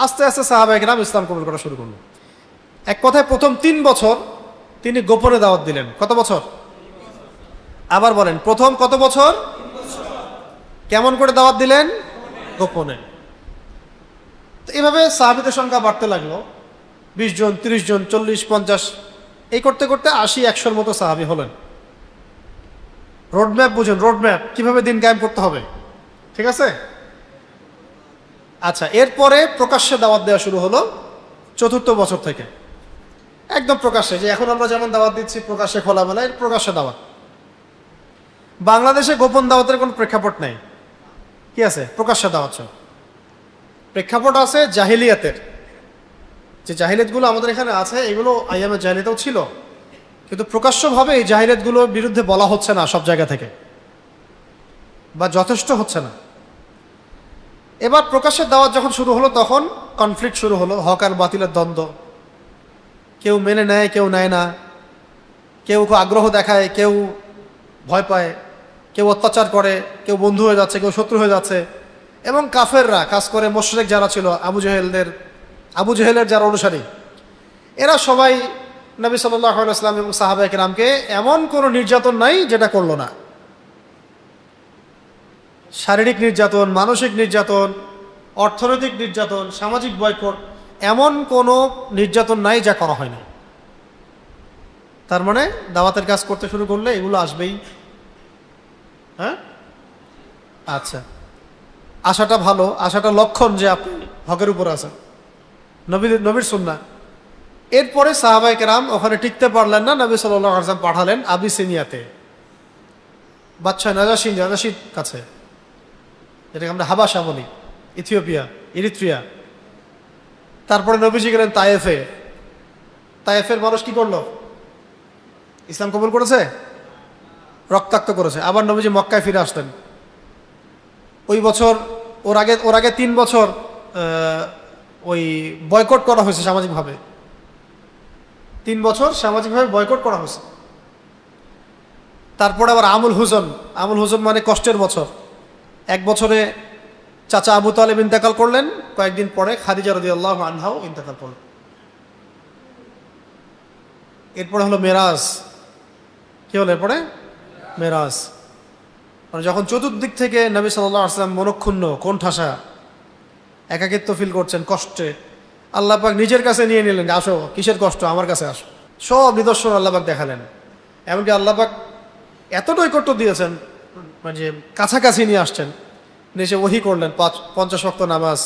আস্তে আস্তে সাহাবায়ে কেরাম ইসলাম কবুল করা শুরু করলেন। এক কথায় প্রথম 3 বছর তিনি গোপনে দাওয়াত দিলেন। কত বছর? আবার বলেন, প্রথম কত বছর? কেমন করে দাওয়াত দিলেন? গোপনে। তো এভাবে সাহাবীদের সংখ্যা বাড়তে লাগলো। 20 জন, 30 জন, 40, 50, এই করতে করতে 80, 100-র মতো সাহাবী হলেন। রোডম্যাপ বুঝুন, রোডম্যাপ, কিভাবে দিন কায়েম করতে হবে, ঠিক আছে? আচ্ছা, এরপরে প্রকাশ্যে দাওয়াত দেওয়া শুরু হলো 4র্থ বছর থেকে। একদম প্রকাশ্যে, যে এখন আমরা যেমন দাওয়াত দিচ্ছি প্রকাশ্যে, খোলামেলায়, প্রকাশ্যে দাওয়াত। বাংলাদেশে গোপন দাওয়াতের কোনো প্রেক্ষাপট নাই। কি আছে? প্রকাশ্যে দাওয়াত। প্রেক্ষাপট আছে জাহিলিয়াতের। যে জাহিলিয়াতগুলো আমাদের এখানে আছে, এগুলো আইয়ামে জাহিলিয়াতেও ছিল, কিন্তু প্রকাশ্যভাবে এই জাহিলিয়াতগুলোর বিরুদ্ধে বলা হচ্ছে না সব জায়গা থেকে, বা যথেষ্ট হচ্ছে না। এবার প্রকাশ্যের দাওয়াত যখন শুরু হলো, তখন কনফ্লিক্ট শুরু হলো, হক আর বাতিলের দ্বন্দ্ব। কেউ মেনে নেয়, কেউ নেয় না, কেউ আগ্রহ দেখায়, কেউ ভয় পায়, কেউ অত্যাচার করে, কেউ বন্ধু হয়ে যাচ্ছে, কেউ শত্রু হয়ে যাচ্ছে। এবং কাফেররা, খাস করে মুশরিক যারা ছিল, আবু জেহেলের যারা অনুসারী, এরা সবাই নবী সাল্লাল্লাহু আলাইহি ওয়াসাল্লাম এবং সাহাবায়ে কেরামকে এমন কোনো নির্যাতন নাই যেটা করলো না। শারীরিক নির্যাতন, মানসিক নির্যাতন, অর্থনৈতিক নির্যাতন, সামাজিক বয়কট, এমন কোনো নির্যাতন নাই যা করা হয় না। তার মানে দাওয়াতের কাজ করতে শুরু করলে এগুলো আসবেই। হ্যাঁ, আচ্ছা, আশাটা ভালো, আশাটা লক্ষণ যে আপনি হকের উপর আছেন, নবীর সুন্নাহ। এরপরে সাহাবায়ে কেরাম ওখানে টিকতে পারলেন না, নবী সাল্লাল্লাহু আলাইহি ওয়াসাল্লাম পাঠালেন আবিসিনিয়াতে, বাদশাহ নাজাশির কাছে, যেটাকে আমরা হাবাসা বলি, ইথিওপিয়া, ইরিত্রিয়া। তারপরে নবীজি গেলেন তায়েফে। তায়েফের মানুষ কি করলো? ইসলাম কবুল করেছে, রক্তাক্ত করেছে। আবার নবীজি মক্কায় ফিরে আসলেন। ওই বছর ওর আগে 3 বছর ওই বয়কট করা হয়েছে সামাজিকভাবে। 3 বছর সামাজিকভাবে বয়কট করা হয়েছে। তারপরে আবার আমুল হুজন মানে কষ্টের বছর। 1 বছরে চাচা আবু তালেব ইন্তেকাল করলেন, কয়েকদিন পরে খাদিজা রাদিয়াল্লাহু আনহাও ইন্তেকাল করলেন। এরপরে হলো মেরাজ। কি হলো এরপরে? মেরাজ। মানে যখন চতুর্দিক থেকে নবী সাল্লাল্লাহু আলাইহি ওয়াসাল্লাম মনক্ষুণ্ণ, কোণঠাসা, একাকিত্ব ফিল করছেন, কষ্টে, আল্লাহ পাক নিজের কাছে নিয়ে নিলেন, আসো, কিসের কষ্ট, আমার কাছে আসো। সব নিদর্শন আল্লাহ পাক দেখালেন। এমনকি আল্লাহ পাক এত নৈকট্য দিয়েছেন, মানে কাছাকাছি নিয়ে আসছেন। নিচে ওহী করলেন 50 ওয়াক্ত নামাজ,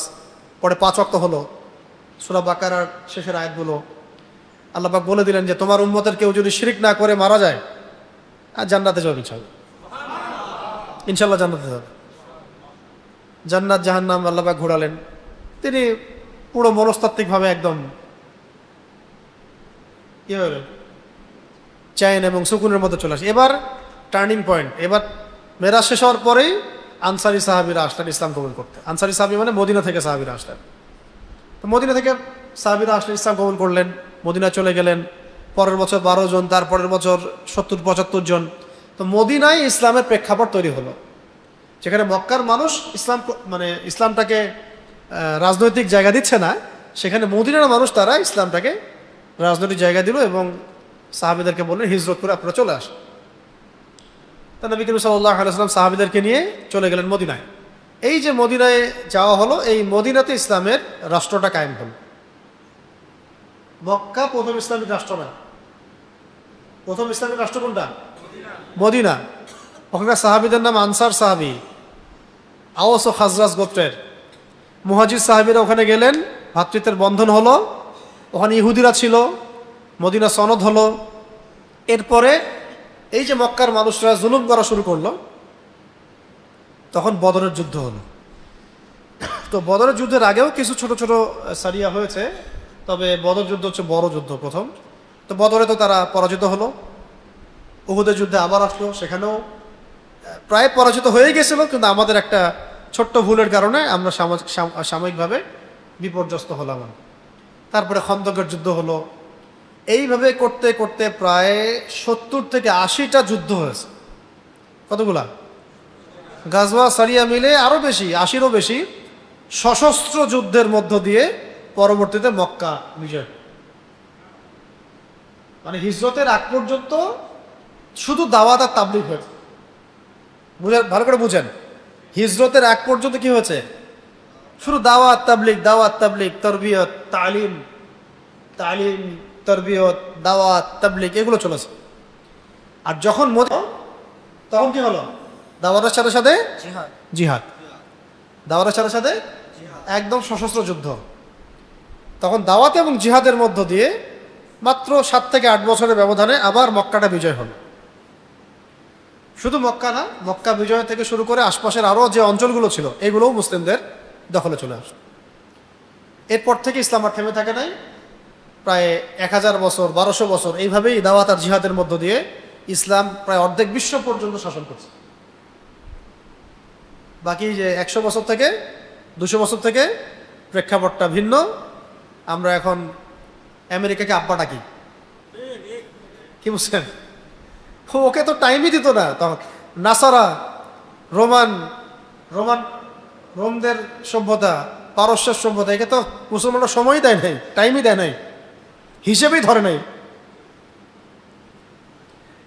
পরে 5 ওয়াক্ত হলো। সূরা বাকারার শেষের আয়াতগুলো আল্লাহ পাক বলে দিলেন যে তোমার উম্মতের কেউ যদি শিরক না করে মারা যায়, আর জান্নাতে যাবে ইনশাল্লাহ, জান্নাতে যাবে। জান্নাত জাহান্নাম আল্লাহ পাক ঘোরালেন। তিনি পুরো মনস্তাত্ত্বিকভাবে একদম কি হলেন, চ্যান এবং সুকুনের মধ্যে চলে আসে। এবার টার্নিং পয়েন্ট। এবার মেরাজ শেষ হওয়ার পরেই আনসারি সাহাবীরা আসলেন ইসলাম কবুল করতে। আনসারি সাহাবী মানে মদিনা থেকে সাহাবীরা আসলেন। তো মদিনা থেকে সাহাবীরা আসলেন, ইসলাম কবুল করলেন, মদিনা চলে গেলেন। পরের বছর 12 জন, তারপরের বছর 70-75 জন। তো মদিনায় ইসলামের প্রেক্ষাপট তৈরি হলো, যেখানে মক্কার মানুষ ইসলামটাকে রাজনৈতিক জায়গা দিচ্ছে না, সেখানে মদিনার মানুষ তারা ইসলামটাকে রাজনৈতিক জায়গা দিল এবং সাহাবীদেরকে বললেন হিজরত করে আপনারা চলে আসেন। তা নবী করিম সাল্লাল্লাহু আলাইহি ওয়াসাল্লাম সাহাবীদেরকে নিয়ে চলে গেলেন মদিনায়। এই যে মদিনায় যাওয়া হলো, এই মদিনাতে ইসলামের রাষ্ট্রটা কায়েম হল। মক্কা প্রথম ইসলামিক রাষ্ট্র না। প্রথম ইসলামিক রাষ্ট্র কোনটা? মদিনা। ওখানকার সাহাবীদের নাম আনসার সাহাবী, আওস ও খাজরাজ গোত্রের। মুহাজির সাহাবীরা ওখানে গেলেন, ভ্রাতৃত্বের বন্ধন হলো। ওখানে ইহুদিরা ছিল, মদিনা সনদ হলো। এরপরে এই যে মক্কার মানুষরা জুলুম করা শুরু করলো, তখন বদরের যুদ্ধ হলো। তো বদরের যুদ্ধের আগেও কিছু ছোট ছোট সারিয়া হয়েছে, তবে বদর যুদ্ধ হচ্ছে বড় যুদ্ধ প্রথম। তো বদরে তো তারা পরাজিত হলো। উহুদের যুদ্ধে আবার আসলো, সেখানেও প্রায় পরাজিত হয়ে গেছিল, কিন্তু আমাদের একটা ছোট্ট ভুলের কারণে আমরা সাময়িকভাবে বিপর্যস্ত হলাম। তারপরে খন্দকের যুদ্ধ হলো। এইভাবে করতে করতে প্রায় 70 থেকে 80টা যুদ্ধ হয়েছে। কতগুলা? গাজওয়া সারিয়া মিলে আরো বেশি, 80-এরও বেশি সশস্ত্র যুদ্ধের মধ্য দিয়ে পরবর্তীতে মক্কা বিজয়। মানে হিজরতের আগ পর্যন্ত শুধু দাওয়াত আর তাবলীগ হয়েছে। ভালো করে বুঝেন, হিজরতের আগ পর্যন্ত কি হয়েছে? শুধু দাওয়াত তাবলীগ, তরবিয়ত, তালিম, তরবিয়ত, দাওয়াত, তাবলীগ, এগুলো চলেছে। আর যখন তখন কি হলো? দাওয়াতের সাথে সাথে জিহাদ, দাওয়াতের সাথে সাথে একদম সশস্ত্র যুদ্ধ। তখন দাওয়াত এবং জিহাদের মধ্য দিয়ে মাত্র 7 থেকে 8 বছরের ব্যবধানে আবার মক্কাটা বিজয় হল। শুধু মক্কা না, মক্কা বিজয় থেকে শুরু করে আশপাশের আরও যে অঞ্চলগুলো ছিল, এগুলোও মুসলিমদের দখলে চলে আসে। এরপর থেকে ইসলাম আর থেমে থাকে নাই। প্রায় 1000 বছর, 1200 বছর এইভাবেই দাওয়াত আর জিহাদের মধ্য দিয়ে ইসলাম প্রায় অর্ধেক বিশ্ব পর্যন্ত শাসন করছে। বাকি যে 100 বছর থেকে 200 বছর থেকে প্রেক্ষাপটটা ভিন্ন। আমরা এখন আমেরিকাকে আব্বা ডাকি, কি বুঝছেন? ওকে তো টাইমই দিত না তখন। নাসারা, রোমদের সভ্যতা, পারস্যের সভ্যতা, একে তো মুসলমানরা সময়ই দেয় নাই, টাইমই দেয় নাই, হিসেবেই ধরে নাই।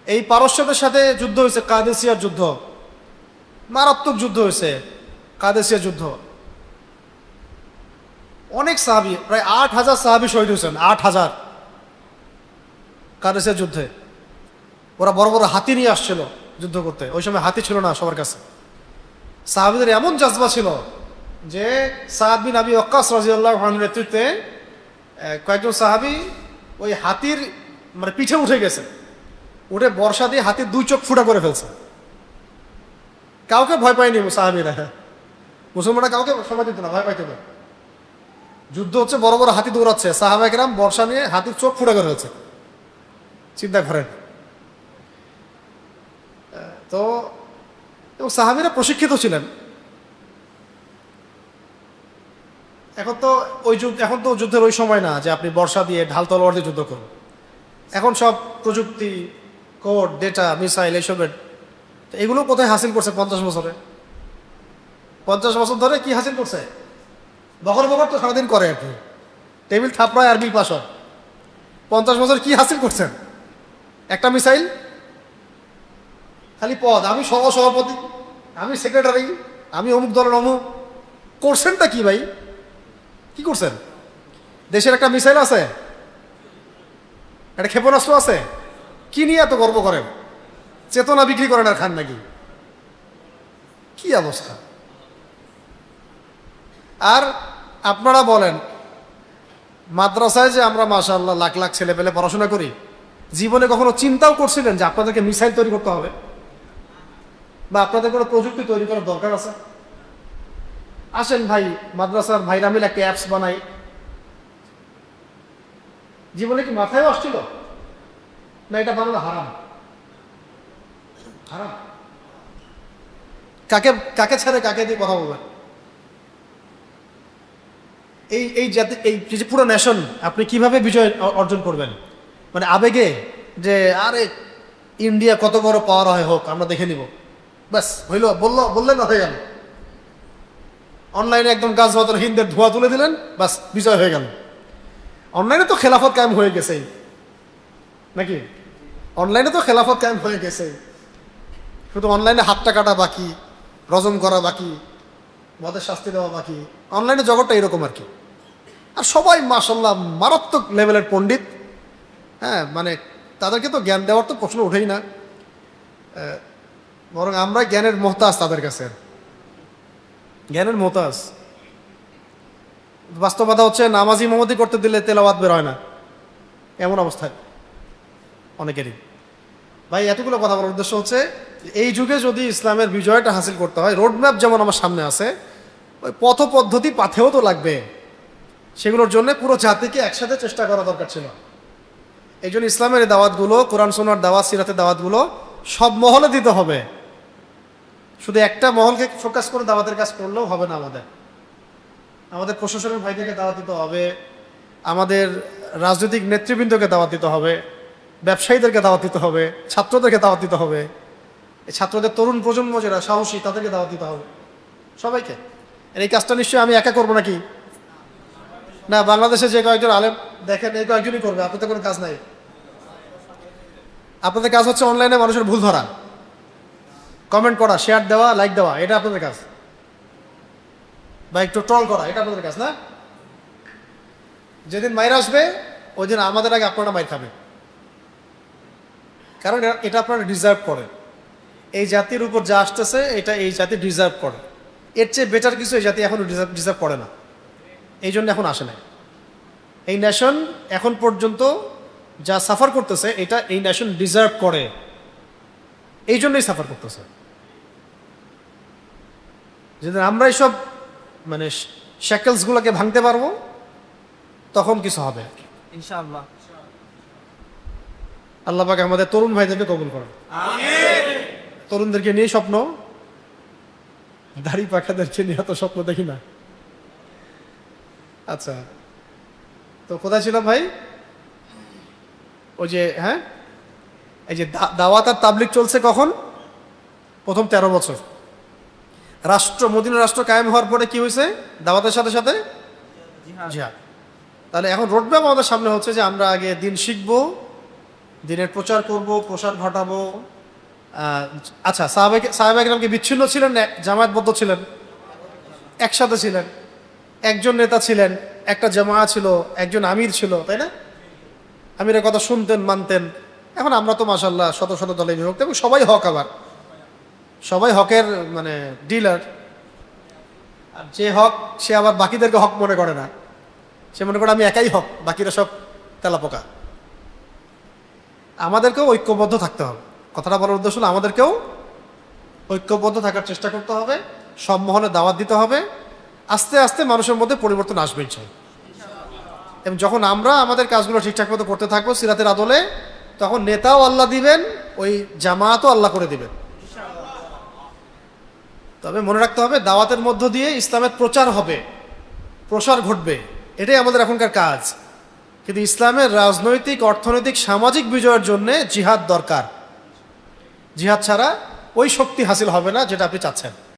এই পারস্যদের সাথে যুদ্ধ হয়েছে, কাদেসিয়ার যুদ্ধ, মারাত্মক যুদ্ধ হয়েছে কাদেসিয়া যুদ্ধ। অনেক সাহাবী, প্রায় 8000 সাহাবী শহীদ হয়েছেন। 8000 কাদেসিয়া যুদ্ধে। ওরা বড় বড় হাতি নিয়ে আসছিল যুদ্ধ করতে। ওই সময় হাতি ছিল না সবার কাছে। সাহাবীদের এমন জজবা ছিল যে সাদ বিন আবি ওয়াক্কাস রাদিয়াল্লাহু আনহুর নেতৃত্বে কয়েকজন সাহাবী ওই হাতির পিঠে উঠে গেছে, উঠে বর্ষা দিয়ে হাতির 2 চোখ ফুটা করে ফেলছে। কাউকে ভয় পায়নি সাহাবীরা, মুসলমানরা কাউকে সময় দিত না, ভয় পাইতে না। যুদ্ধ হচ্ছে, বড় বড় হাতি দৌড়াচ্ছে, সাহাবায়ে কেরাম বর্ষা নিয়ে হাতির চোখ ফুটা করে ফেলছে। চিন্তা করেন। তো এবং সাহাবীরা প্রশিক্ষিত ছিলেন, এখন তো যুদ্ধের ওই সময় না যে আপনি বর্ষা দিয়ে ঢাল তলোয়ার দিয়ে যুদ্ধ করুন। এখন সব প্রযুক্তি, কোড, ডেটা, মিসাইল, এইসবের। তো এগুলো কোথায় হাসিল করছে 50 বছরে? 50 বছর ধরে কি হাসিল করছে? বকর বকর তো সারাদিন করে আর কি, টেবিল থাপড়ায় আর বিল পাস হয়। 50 বছর কি হাসিল করছেন? একটা মিসাইল, খালি পদ, আমি সভাপতি, আমি সেক্রেটারি, আমি অমুক দলের অমুক। করছেনটা কি ভাই? কি করছেন? দেশের একটা মিসাইল আছে, একটা ক্ষেপণাস্ত্র আছে, কি নিয়ে এত গর্ব করেন? চেতনা বিক্রি করেন আর খান নাকি? কি অবস্থা! আর আপনারা বলেন, মাদ্রাসায় যে আমরা মাশাআল্লাহ লাখ লাখ ছেলে পেলে পড়াশোনা করি, জীবনে কখনো চিন্তাও করছিলেন যে আপনাদেরকে মিসাইল তৈরি করতে হবে বা আপনাদের কোনো প্রযুক্তি তৈরি করার দরকার আছে? আসেন ভাই, মাদ্রাসার ভাইরা মিলে একটা অ্যাপস বানাই। জীবনে কি মাথায় আসছিল না এটা বানানো হারাম? হারাম। কাকে কাকে ছেড়ে কাকে দিয়ে কথা বলবেন? এই জাতি, এই যে পুরো নেশন আপনি কিভাবে বিজয় অর্জন করবেন? মানে আবেগে যে আরে ইন্ডিয়া কত বড় পাওয়ার হয়, হোক, আমরা দেখে নিব, ব্যাস হইল, বললেন না, হয়ে গেল। অনলাইনে একদম গাছ বাতর হিন্দের ধোঁয়া তুলে দিলেন, ব্যাস বিজয় হয়ে গেল। অনলাইনে তো খেলাফত কায়েম হয়ে গেছে নাকি? অনলাইনে তো খেলাফত কায়েম হয়ে গেছে, শুধু অনলাইনে হাতটা কাটা বাকি, রজম করা বাকি, মদের শাস্তি দেওয়া বাকি। অনলাইনে জগৎটা এরকম আর কি। আর সবাই মাশাআল্লাহ মারাত্মক লেভেলের পণ্ডিত। হ্যাঁ, মানে তাদেরকে তো জ্ঞান দেওয়ার তো প্রশ্ন ওঠেই না, বরং আমরা জ্ঞানের মোহতাজ তাদের কাছে, জ্ঞানের মোহতাজ। বাস্তবতা হচ্ছে নামাজি মোহাম্মদি করতে দিলে তেলাওয়াত বের হয় না, এমন অবস্থায় অনেকেরই। ভাই, এতগুলো কথা বলার উদ্দেশ্য হচ্ছে এই যুগে যদি ইসলামের বিজয়টা হাসিল করতে হয়, রোডম্যাপ যেমন আমার সামনে আছে, ওই পথ পদ্ধতি পাথেও তো লাগবে। সেগুলোর জন্য পুরো জাতিকে একসাথে চেষ্টা করা দরকার ছিল। এই জন্য ইসলামের দাওয়াতগুলো, কোরআন সুন্নাহর দাওয়াত, সিরাতের দাওয়াতগুলো সব মহলে দিতে হবে। শুধু একটা মহলকে ফোকাস করে দাওয়াতের কাজ করলেও হবে না। আমাদের প্রশাসনের ভাইদেরকে দাওয়াত দিতে হবে, আমাদের রাজনৈতিক নেতৃবৃন্দকে দাওয়াত দিতে হবে, ব্যবসায়ীদেরকে দাওয়াত দিতে হবে, ছাত্রদেরকে দাওয়াত দিতে হবে, এই ছাত্রদের তরুণ প্রজন্ম যারা সাহসী তাদেরকে দাওয়াত দিতে হবে, সবাইকে। এই কাজটা নিশ্চয়ই আমি একা করবো নাকি? না, বাংলাদেশে যে কয়েকজন আলেম দেখেন, এই কয়েকজনই করবে, আপনাদের কোনো কাজ নাই। আপনাদের কাজ হচ্ছে অনলাইনে মানুষের ভুল ধরা, কমেন্ট করা, শেয়ার দেওয়া, লাইক দেওয়া, এটা আপনাদের কাজ, বা একটু ট্রল করা, এটা আপনাদের কাজ না? যেদিন মাইর আসবে ওই দিন আমাদের আগে আপনারা মাইর খাবে, কারণ এটা আপনারা ডিজার্ভ করেন। এই জাতির উপর যা আসতেছে এটা এই জাতি ডিজার্ভ করে। এর চেয়ে বেটার কিছু এই জাতি এখনো ডিজার্ভ করে না, এই জন্য এখন আসে না। এই নেশন এখন পর্যন্ত যা সাফার করতেছে এটা এই নেশন ডিজার্ভ করে, এই জন্যই সাফার করতেছে। যেদিন আমরা এইসব মানে শ্যাকেলসগুলোকে ভাঙতে পারবো তখন কিছু হবে ইনশাআল্লাহ। আল্লাহ পাক আমাদের তরুণ ভাইদেরকে কবুল করেন। তরুণদেরকে নিয়ে স্বপ্ন, দাড়ি পাখাদেরকে নিয়ে এত স্বপ্ন দেখি না। আচ্ছা, তো কোথায় ছিলাম ভাই? ওই যে হ্যাঁ, এই যে দাওয়াত আর তাবলিগ চলছে কখন? প্রথম 13 বছর রাষ্ট্র, মদিনা রাষ্ট্র কায়েম হওয়ার পরে কি হয়েছে? দাওয়াতের সাথে সাথে জিহাদ। তাহলে এখন রোডম্যাপ আমাদের সামনে হচ্ছে যে আমরা আগে দিন শিখবো, দিনের প্রচার করব, প্রসার ঘটাবো। আচ্ছা, সাহাবায়ে কেরাম কি বিচ্ছিন্ন ছিলেন না জামায়াতবদ্ধ ছিলেন? একসাথে ছিলেন, একজন নেতা ছিলেন, একটা জামায়াত ছিল, একজন আমির ছিল, তাই না? আমিরের কথা শুনতেন, মানতেন। এখন আমরা তো মাশাআল্লাহ শত শত দলে বিভক্ত, এবং সবাই হক, আবার সবাই হকের মানে ডিলার। আর যে হক সে আবার বাকিদেরকে হক মনে করে না, সে মনে করে আমি একাই হক, বাকিরা সব তেলাপোকা। আমাদেরকেও ঐক্যবদ্ধ থাকতে হবে। কথাটা বলার উদ্দেশ্য হলো আমাদেরকেও ঐক্যবদ্ধ থাকার চেষ্টা করতে হবে, সব মহলে দাওয়াত দিতে হবে। আস্তে আস্তে মানুষের মধ্যে পরিবর্তন আসবে ইনশাআল্লাহ। এবং যখন আমরা আমাদের কাজগুলো ঠিকঠাক মতো করতে থাকবো সিরাতের আদলে, তখন নেতাও আল্লাহ দিবেন, ওই জামাতও আল্লাহ করে দিবেন। তবে মনে রাখতে হবে দাওয়াতের মধ্য দিয়ে ইসলামের প্রচার হবে, প্রসার ঘটবে, এটাই আমাদের এখনকার কাজ। কিন্তু ইসলামের রাজনৈতিক, অর্থনৈতিক, সামাজিক বিজয়ের জন্য জিহাদ দরকার। জিহাদ ছাড়া ওই শক্তি হাসিল হবে না যেটা আপনি চাচ্ছেন।